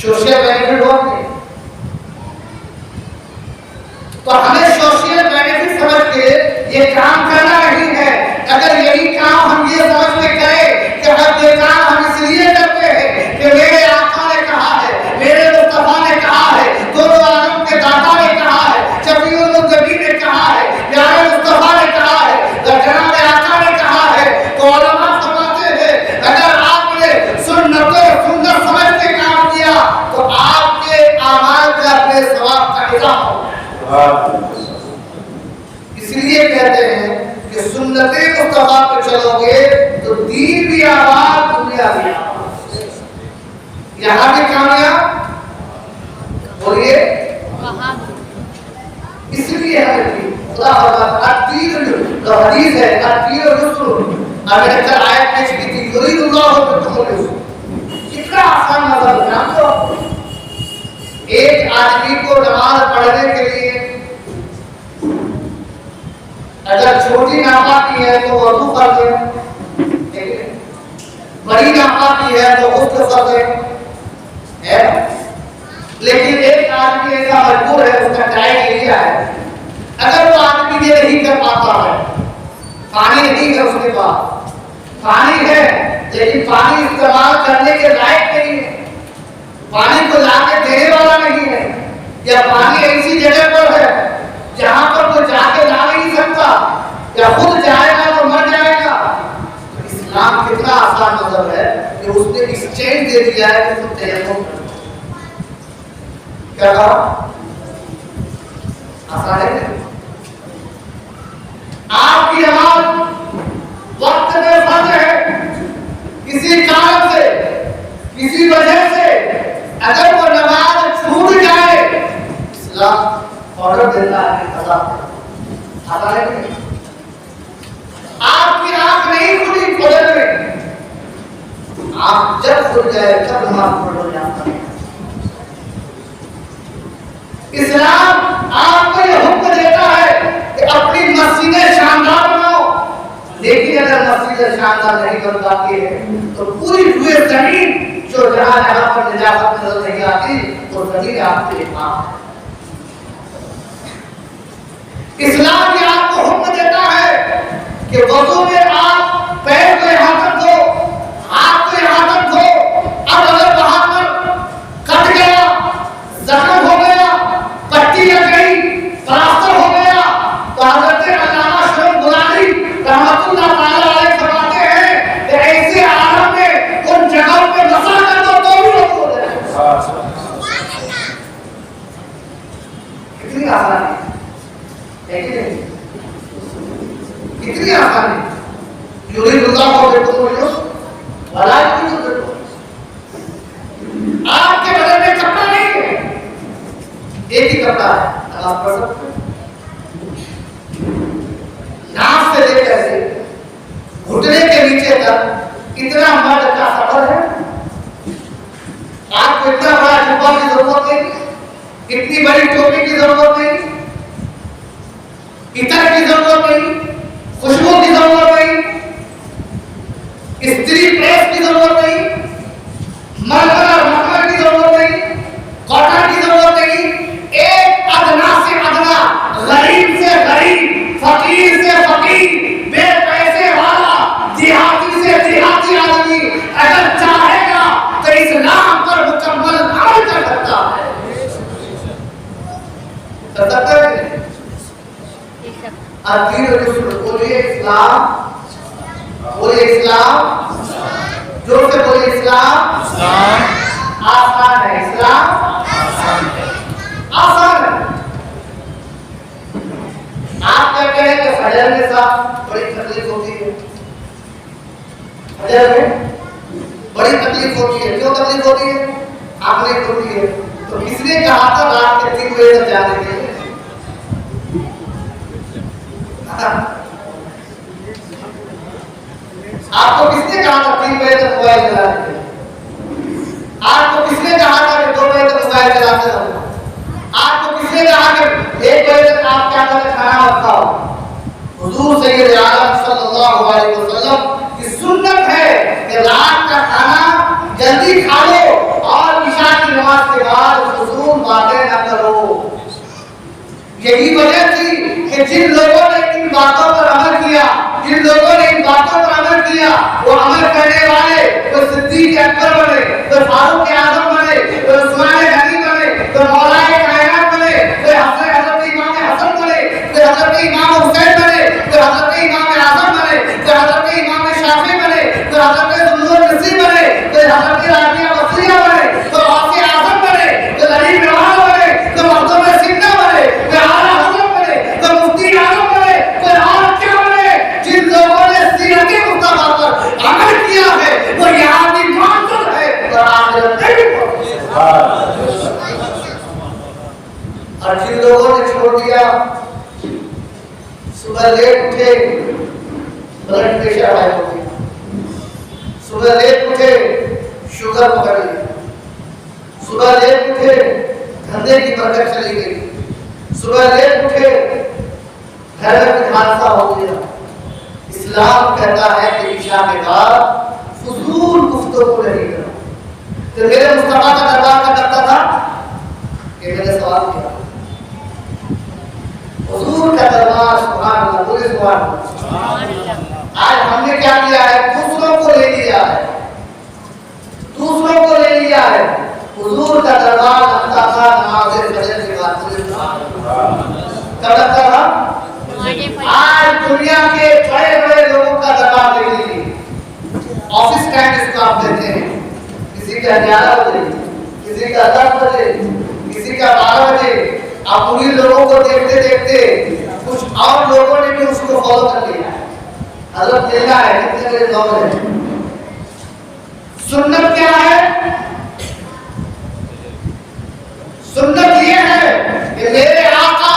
Speaker 2: سوشل بینیفٹ ہوگی. تو ہمیں سوشل بینیفٹ سمجھ کے یہ کام کرنا نہیں ہے. اگر یہی کام ہم یہ سمجھ کے کریں کہ ہم یہ کام ہم اس لیے کرتے ہیں کہ میرے آقا نے کہا ہے، میرے مصطفیٰ نے کہا ہے، دونوں عالم کے داتا نے کہا ہے، شفیع المذنبین نے کہا ہے، پیارے مصطفیٰ نے کہا ہے، جناب آقا نے کہا ہے، تو علماء فرماتے ہیں اگر آپ نے سنت سمجھ کے کام کیا تو آپ کے اعمال کا اپنے ثواب کا اضافہ ہوگا. اس لیے کہتے ہیں کہ سنت مصطفیٰ پہ چلو گے تو دین بھی آباد، دنیا بھی آباد. یہاں بھی کامیاب بولیے. اس لیے ہمیں خدا فرماتا ہے حدیث ہے الدین الرسل. اب اگر آیت پیش کی تھی یرید اللہ بکم الرسل، کتنا آسان نظر بیان تو ایک آدمی کو نماز پڑھنے کے لیے اگر چھوٹی ناپاکی ہے تو وضو کر لے، بڑی ناپاکی ہے ہے اس کا ٹائم ایریا ہے. اگر وہ آدمی یہ نہیں کر پاتا ہے, پانی نہیں ہے اس کے پاس, پانی ہے لیکن پانی استعمال کرنے کے لائق نہیں ہے, پانی کو لا کے دینے والا نہیں ہے, یا پانی ایسی جگہ پر ہے جہاں پر وہ جا کے لا نہیں سکتا, یا خود جائے گا تو مر جائے گا. اسلام کتنا آسان مذہب ہے کہ اس نے ایکسچینج دے دیا ہے کہ تم تیمم کرو. کیا کہا؟ آسان ہے. آپ کی نماز وقت میں فرض ہے, کسی کارن سے کسی وجہ سے اگر وہ نماز چھوٹ جائے, اسلام آرڈر دیتا ہے کہ قضا کرو. آسان ہے. آپ کی آنکھ نہیں کھلی فجر میں, آپ جب کھل جائے تب نماز پڑھو جاتا ہے. اسلام آپ کو یہ حکم دیتا ہے کہ اپنی مسجدیں شاندار بناؤ, لیکن اگر مسجدیں شاندار نہیں بن پاتی ہے تو پوری ہوئے زمین جو جہاں جہاں پر نجاست نظر نہیں آتی وہ زمین آپ کے امام ہے. اسلام یہ آپ کو حکم دیتا ہے کہ وضو میں آپ پیر کو یہاں تک دھو, ہاتھ کو یہاں تک دھو. اب اگر وہاں پر کٹ گیا, زخم ہو گیا, پٹی لگ گئی, پلاسٹر ہو گیا, تو حضرت علامہ شمس غلامی رحمۃ اللہ تعالی علیہ فرماتے ہیں کہ ایسے عالم میں ان جگہوں پہ مسح کر دو تو بھی وضو ہو جائے. کتنی آسانی ہے کہ نہیں؟ کتنی آسانی. یرید اللہ بکم الیسر ولا یرید بکم. آپ کے بدن میں کپڑا نہیں ہے, ایک ہی کپڑا ہے, آپ پڑھ سکتے ہیں. ناف سے لے کر گھٹنے کے نیچے تک اتنا مرد کا سفر ہے. آپ کو اتنا بڑا جبہ کی ضرورت نہیں, اتنی بڑی ٹوپی کی ضرورت نہیں, عطر کی ضرورت نہیں, خوشبو کی ضرورت نہیں, استری پریس کی ضرورت نہیں, مرمر اور مخمر کی ضرورت نہیں, کاٹن کی ضرورت نہیں. ایک ادنا سے ادنا, غریب سے غریب, فقیر سے فقیر, بے پیسے والا, دیہاتی سے دیہاتی آدمی اگر چاہے گا تو اسلام پر مکمل عمل کر سکتا ہے. کر سکتا ہے. بولیے اسلام, بولیے اسلام, جوڑ سے بولیے اسلام. آسان ہے. اسلام آسان ہے. آپ کہتے ہیں کہ فجر میں صاحب بڑی تکلیف ہوتی ہے, فجر میں بڑی تکلیف ہوتی ہے. کیوں تکلیف ہوتی ہے؟ آپ نے ہوتی ہے تو کس نے کہا تھا رات کے 3 بجے تک جانے کے لیے؟ آپ کو کس نے کہا تھا 3 بجے تک موبائل چلانے کے لیے؟ آپ کو کس نے کہا تھا کہ 2 بجے تک موبائل چلاتے رہو؟ آپ کو کس نے کہا کہ 1 بجے تک آپ کیا کریں کھانا مت کھاؤ؟ حضور سید عالم صلی اللہ علیہ وسلم کی سنت ہے کہ رات کا کھانا جلدی کھا لو اور عشاء کی نماز کے بعد فضول باتیں نہ کرو. یہی وجہ تھی کہ جن لوگوں نے ان باتوں پر عمل کیا, جن لوگوں نے ان باتوں پر عمل کیا, وہ عمل کرنے والے کوئی صدیق اکبر بنے, کوئی فاروق اعظم بنے, کوئی عثمان غنی بنے, کوئی مولا کائنات بنے, کوئی حضرت امام حسن بنے, کوئی حضرت امام حسین بنے, کوئی حضرت امام اعظم بنے, کوئی حضرت امام شافعی بنے, کوئی حضرت ذوالنور نصیر بنے, کوئی حضرت رابعہ بصریہ بنے, کوئی غوث اعظم بنے, کوئی غریب نواز بنے, کوئی مخدوم سکندر بنے, کوئی اعلیٰ حضرت بنے, کوئی مفتی اعظم بنے, کوئی اور کیا بنے. جن لوگوں نے سیرت مصطفیٰ پر عمل کیا ہے وہ یہاں بھی معذور ہے اور آخرت میں بھی معذور. اور جن لوگوں نے چھوڑ دیا, صبح لیٹ اٹھے بلڈ پریشر ہائی ہو گیا, صبح لیٹ اٹھے شوگر پکڑ لی, صبح لیٹ اٹھے دھندے کی برکت چلی گئی, صبح لیٹ اٹھے گھر میں کچھ حادثہ ہو گیا. اسلام کہتا ہے کہ عشاء کے بعد فضول گفتگو نہیں کرو. تو میرے مصطفیٰ کا دربار کا کرتا تھا کہ میں نے سوال کیا حضور کا دربار سبحان اللہ بولے سبحان اللہ. آج ہم نے کیا کیا ہے دوسروں کو لے لیا ہے دوسروں کو لے لیا ہے حضور کا دربار لگتا تھا نماز فجر کے بعد بولے سبحان اللہ کب لگتا تھا. آج دنیا کے بڑے بڑے لوگوں کا دربار لے لیجیے آفس ٹائم اس کو آپ دیتے ہیں کسی کا 11 بجے کسی کا 10 بجے کسی کا 12 بجے. آپ انہیں لوگوں کو دیکھتے دیکھتے کچھ اور لوگوں نے بھی اس کو فالو کر لیا ہے. حضرت کہنا ہے کتنے بجے 9 بجے. سنت کیا ہے؟ سنت یہ ہے کہ میرے آقا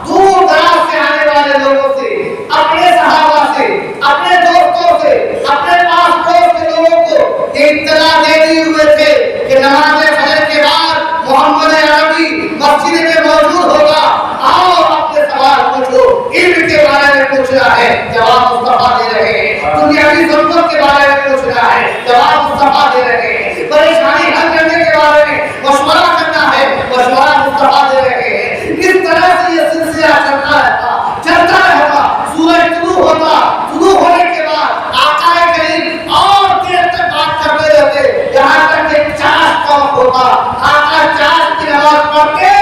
Speaker 2: دور دراز سے آنے والے لوگوں سے اپنے صحابہ سے اپنے دوستوں سے اپنے پاس پڑوس کے لوگوں کو یہ اطلاع دے دیے ہوئے تھے کہ نماز فجر کے بعد محمد عربی مسجد میں موجود ہوگا. آؤ اپنے سوال پوچھو. علم کے بارے میں پوچھ رہا ہے جواب مصطفیٰ دے رہے ہیں. دنیاوی ضرورت کے بارے میں پوچھ رہا ہے جواب مصطفیٰ دے رہے ہیں. پریشانی حل کرنے کے بارے میں مشورہ کرنا ہے مشورہ مصطفیٰ دے رہے ہیں. اس طرح سے یہ سلسلہ چلتا رہتا. سورج طلوع ہوتا طلوع ہونے کے بعد آقا کریم اور دیر تک بات کرتے رہتے یہاں تک کہ چاش قوم ہوتا. آقا چاش کی نماز پڑھ کے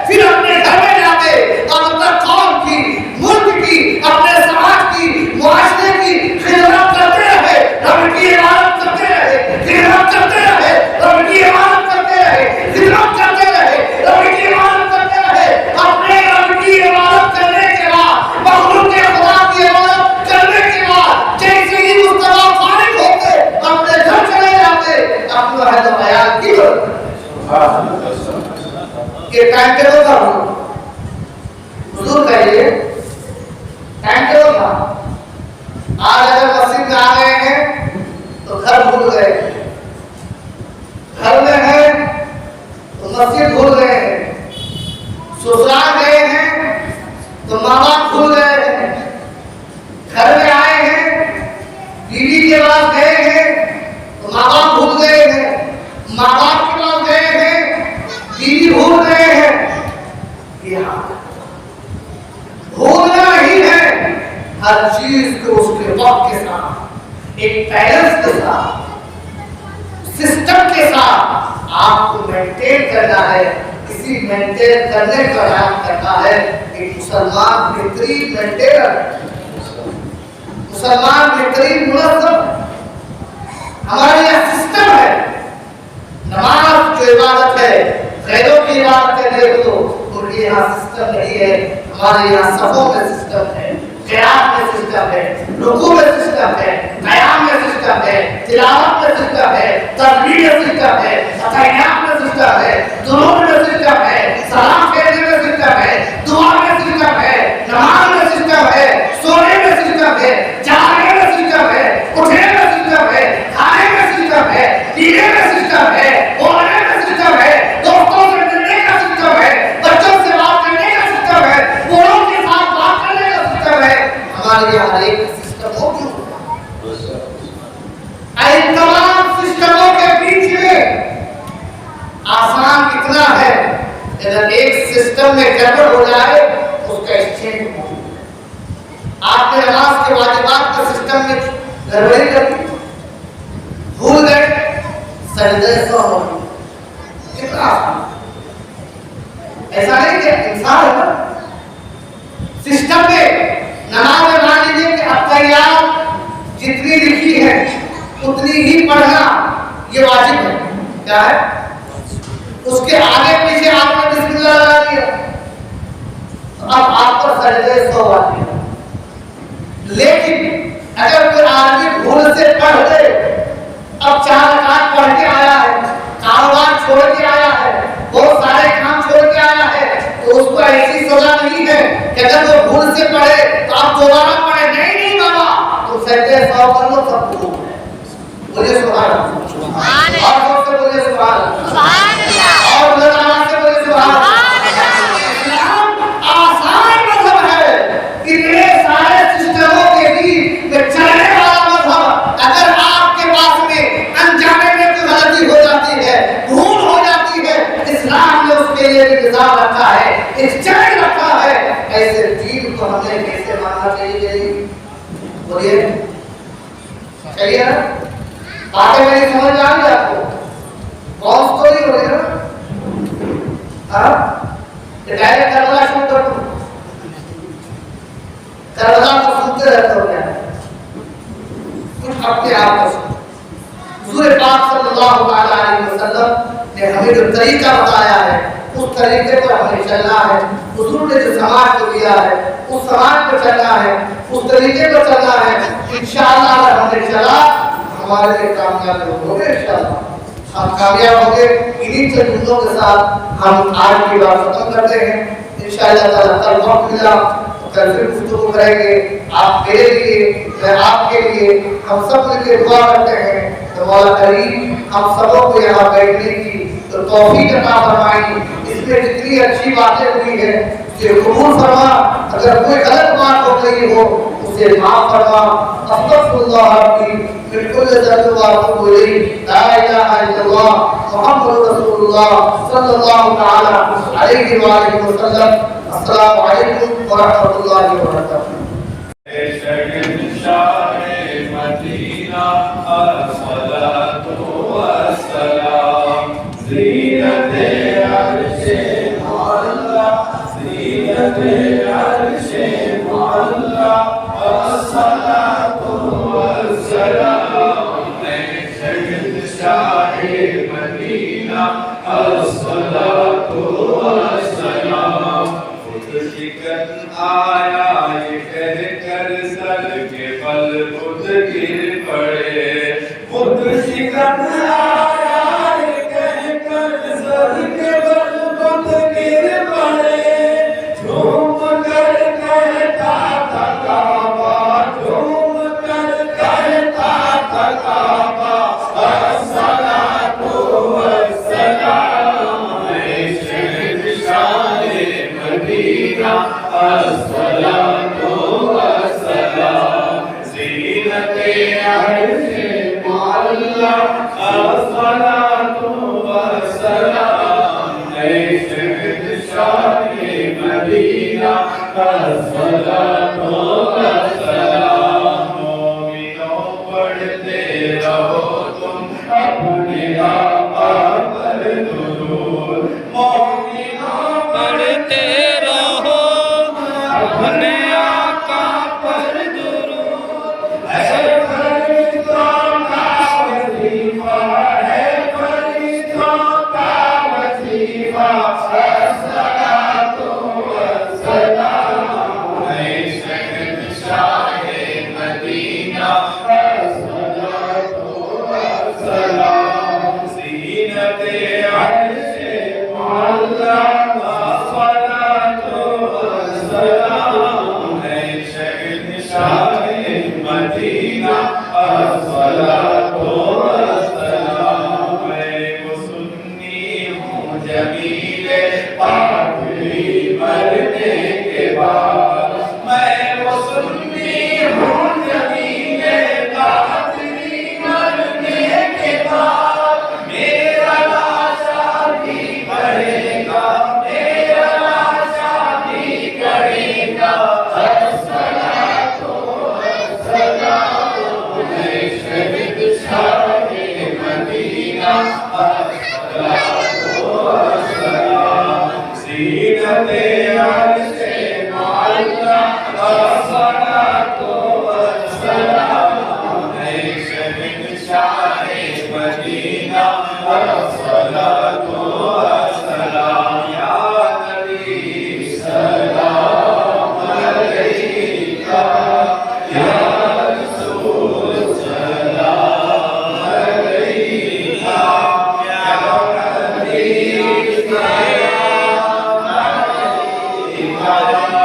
Speaker 2: پھر اپنے گھر میں جاتے اور اپنے قوم کی ملک کی اپنے سماج کی معاشرے کی خدمت کرتے رہے. رب کی عبادت کرتے رہے خدمت کرتے رہے. رب کی عبادت کرتے رہے خدمت کرتے رہے. رب کی عبادت کرتے رہے. اپنے رب کی عبادت کرنے کے بعد مخلوق کے خدا کی عبادت کرنے کے بعد جیسے ہی مصطفیٰ فارغ ہوتے اپنے گھر چلے جاتے. اپنا ہے تو بیان کی یہ ٹائم ٹیبل تھا حضور کا یہ ٹائم ٹیبل تھا. آج اگر مسجد میں آ گئے ہیں تو گھر بھول گئے. گھر میں ہیں تو مسجد بھول گئے ہیں. سسرال گئے ہیں تو ماں باپ بھول گئے ہیں. گھر میں آئے ہیں بیوی کے پاس گئے ہیں تو ماں باپ بھول گئے ہیں. ماں باپ کے پاس گئے ہیں بیوی بھول گئے ہیں. بھولنا ہی ہے ہر چیز کو اس کے وقت کے ساتھ ایک بیلنس کے ساتھ سسٹم کے ساتھ آپ کو مینٹین کرنا ہے. اسی مینٹین کرنے کا بیان کرنا ہے کہ مسلمان بہترین مینٹینر مسلمان بہترین منظم. ہمارے یہاں سسٹم ہے. نماز جو عبادت ہے غیروں کی عبادت ہے دیکھ لو ان کے یہاں سسٹم نہیں ہے. ہمارے یہاں صفوں میں سسٹم ہے قیام میں سسٹم ہے رکوع میں سسٹم ہے قیام میں سسٹم ہے تلاوت میں سسٹم ہے تسبیح میں سسٹم ہے تحیات میں سسٹم ہے درود میں سسٹم ہے سلام پھیرنے میں سسٹم ہے دعا میں سسٹم ہے نماز میں سسٹم ہے سونے میں سسٹم ہے جاگنے میں سسٹم ہے اٹھنے میں سسٹم ہے کھانے میں سسٹم ہے پینے میں سسٹم ہے بولنے میں سسٹم ہے دوستوں سے ملنے کا سسٹم ہے بچوں سے بات کرنے کا سسٹم ہے بڑوں کے ساتھ بات کرنے کا سسٹم ہے. ہمارے یہاں ہر ایک سسٹم ہو کیوں ان تمام سسٹموں کے بیچ میں آسان کتنا ہے اگر ایک سسٹم میں گڑبڑ ہو جائے اس کا ایکسچینج ہو. آپ نے نماز کے واجبات کا سسٹم میں گڑبڑی کر دی بھول گئے سجدے سہو کتنا آسان. ایسا نہیں کہ انسان ہے نا سسٹم میں نماز میں مان لیجیے کہ اتحیات جتنی لکھی ہے اتنی ہی پڑھنا یہ واجب ہے. کیا ہے اس کے آگے پیچھے آپ نے بسم اللہ لگا دیا اب آپ پر سجدے سو واجب ہے. لیکن اگر کوئی آدمی بھول سے پڑھ دے اب 4 رکعت پڑھ کے آیا ہے کاروبار چھوڑ کے آیا ہے بہت سارے کام چھوڑ کے آیا ہے تو اس کو ایسی سزا نہیں ہے کہ اگر وہ بھول سے پڑھے تو آپ دوبارہ پڑھے. نہیں بابا تم سجدے سو کر لو سب کو بولے سبحان اللہ اور سب سے بولے سبحان اللہ اور بلند سے بولے سبحان اللہ. آسان مذہب ہے اتنے سارے سسٹموں کے بیچ میں چلنے والا مذہب. اگر آپ کے پاس میں انجانے میں کوئی غلطی ہو جاتی ہے بھول ہو جاتی ہے اسلام نے اس کے لیے بھی نظام رکھا ہے ایکسچینج رکھا ہے. ایسے دین صحیح ہے نا؟ باتیں میری سمجھ آ رہی ہے آپ کو؟ کون سٹوری ہو رہی ہے نا؟ ہاں یہ ڈائریکٹ کربلا شروع کر دوں، کربلا کو سنتے رہتے ہو کیا کچھ اپنے آپ کو سنو۔ حضور پاک صلی اللہ علیہ وسلم نے ہمیں جو طریقہ بتایا ہے اس طریقے پر ہمیں چلنا ہے۔ حضور نے جو سماج کو دیا ہے اس سماج پر چلنا ہے، اس طریقے پر چلنا ہے۔ انشاءاللہ اگر ہم نے چلا ہمارے لیے کامیاب ہو گے، انشاءاللہ ہم کامیاب ہوں گے۔ انہی چیزوں کے ساتھ ہم آج کی بات ختم کرتے ہیں۔ انشاءاللہ تعالیٰ کل وقت ملا کل پھر گفتگو کریں گے، آپ میرے لیے میں آپ کے لیے، ہم سب مل کے دعا کرتے ہیں کہ مولا کریم ہم سبوں کو یہاں بیٹھنے کی تو توفیق عطا فرمائیں۔ اس میں جتنی اچھی باتیں ہوئی ہیں اسے قبول فرما، اگر کوئی غلط بات ہو گئی ہو اسے معاف فرما۔ استغفر اللہ ربی من کل ذنب واتوب الیہ، لا الہ الا اللہ محمد رسول اللہ صلی اللہ تعالی علیہ وآلہ وسلم۔ السلام علیکم ورحمۃ اللہ وبرکاتہ۔
Speaker 4: شاہ مدینہ الصلاۃ والسلام، زینت عرش معلا، زینت عرش معلا، الصلاۃ والسلام، شاہ مدینہ الصلاۃ والسلام، خود شکن آیا یہ کہہ کر سر کے بل خود گر پڑے، خود شکن آیا یہ کہہ کر سر کے بل خود گر پڑے، جھوم کر کہتا تھا کعبہ، جھوم کر کہتا تھا کعبہ، الصلاۃ والسلام، شہنشاہ مدینہ الصلاۃ والسلام، زینت عرش معلا، الصلاۃ والسلام، شہنشاہ مدینہ الصلاۃ والسلام، مومنوں پڑھتے رہو تم اپنے آقا پر درود، مومنوں پڑھتے رہو اپنے آقا پر درود، ہے فرشتوں کا وظیفہ، ہے فرشتوں کا وظیفہ، الصلاۃ والسلام، شہنشاہ مدینہ الصلاۃ والسلام، زینت عرش معلا، الصلاۃ والسلام، شہنشاہ مدینہ الصلاۃ والسلام، میں وہ سنی ہوں جمیل پاکری مرنے کے بعد، میں وہ سنی ہوں جمیل پاکری مرنے کے بعد، میرا لاشا بھی کرے گا، میرا لاشا بھی کرے گا، الصلاۃ والسلام، شہنشاہ مدینہ الصلاۃ والسلام، زینت عرش معلا، الصلاۃ والسلام، شہنشاہ مدینہ الصلاۃ والسلام، یا نبی سلام علیکہ، یا رسول سلام علیکہ، یا حبیب سلام علیکہ،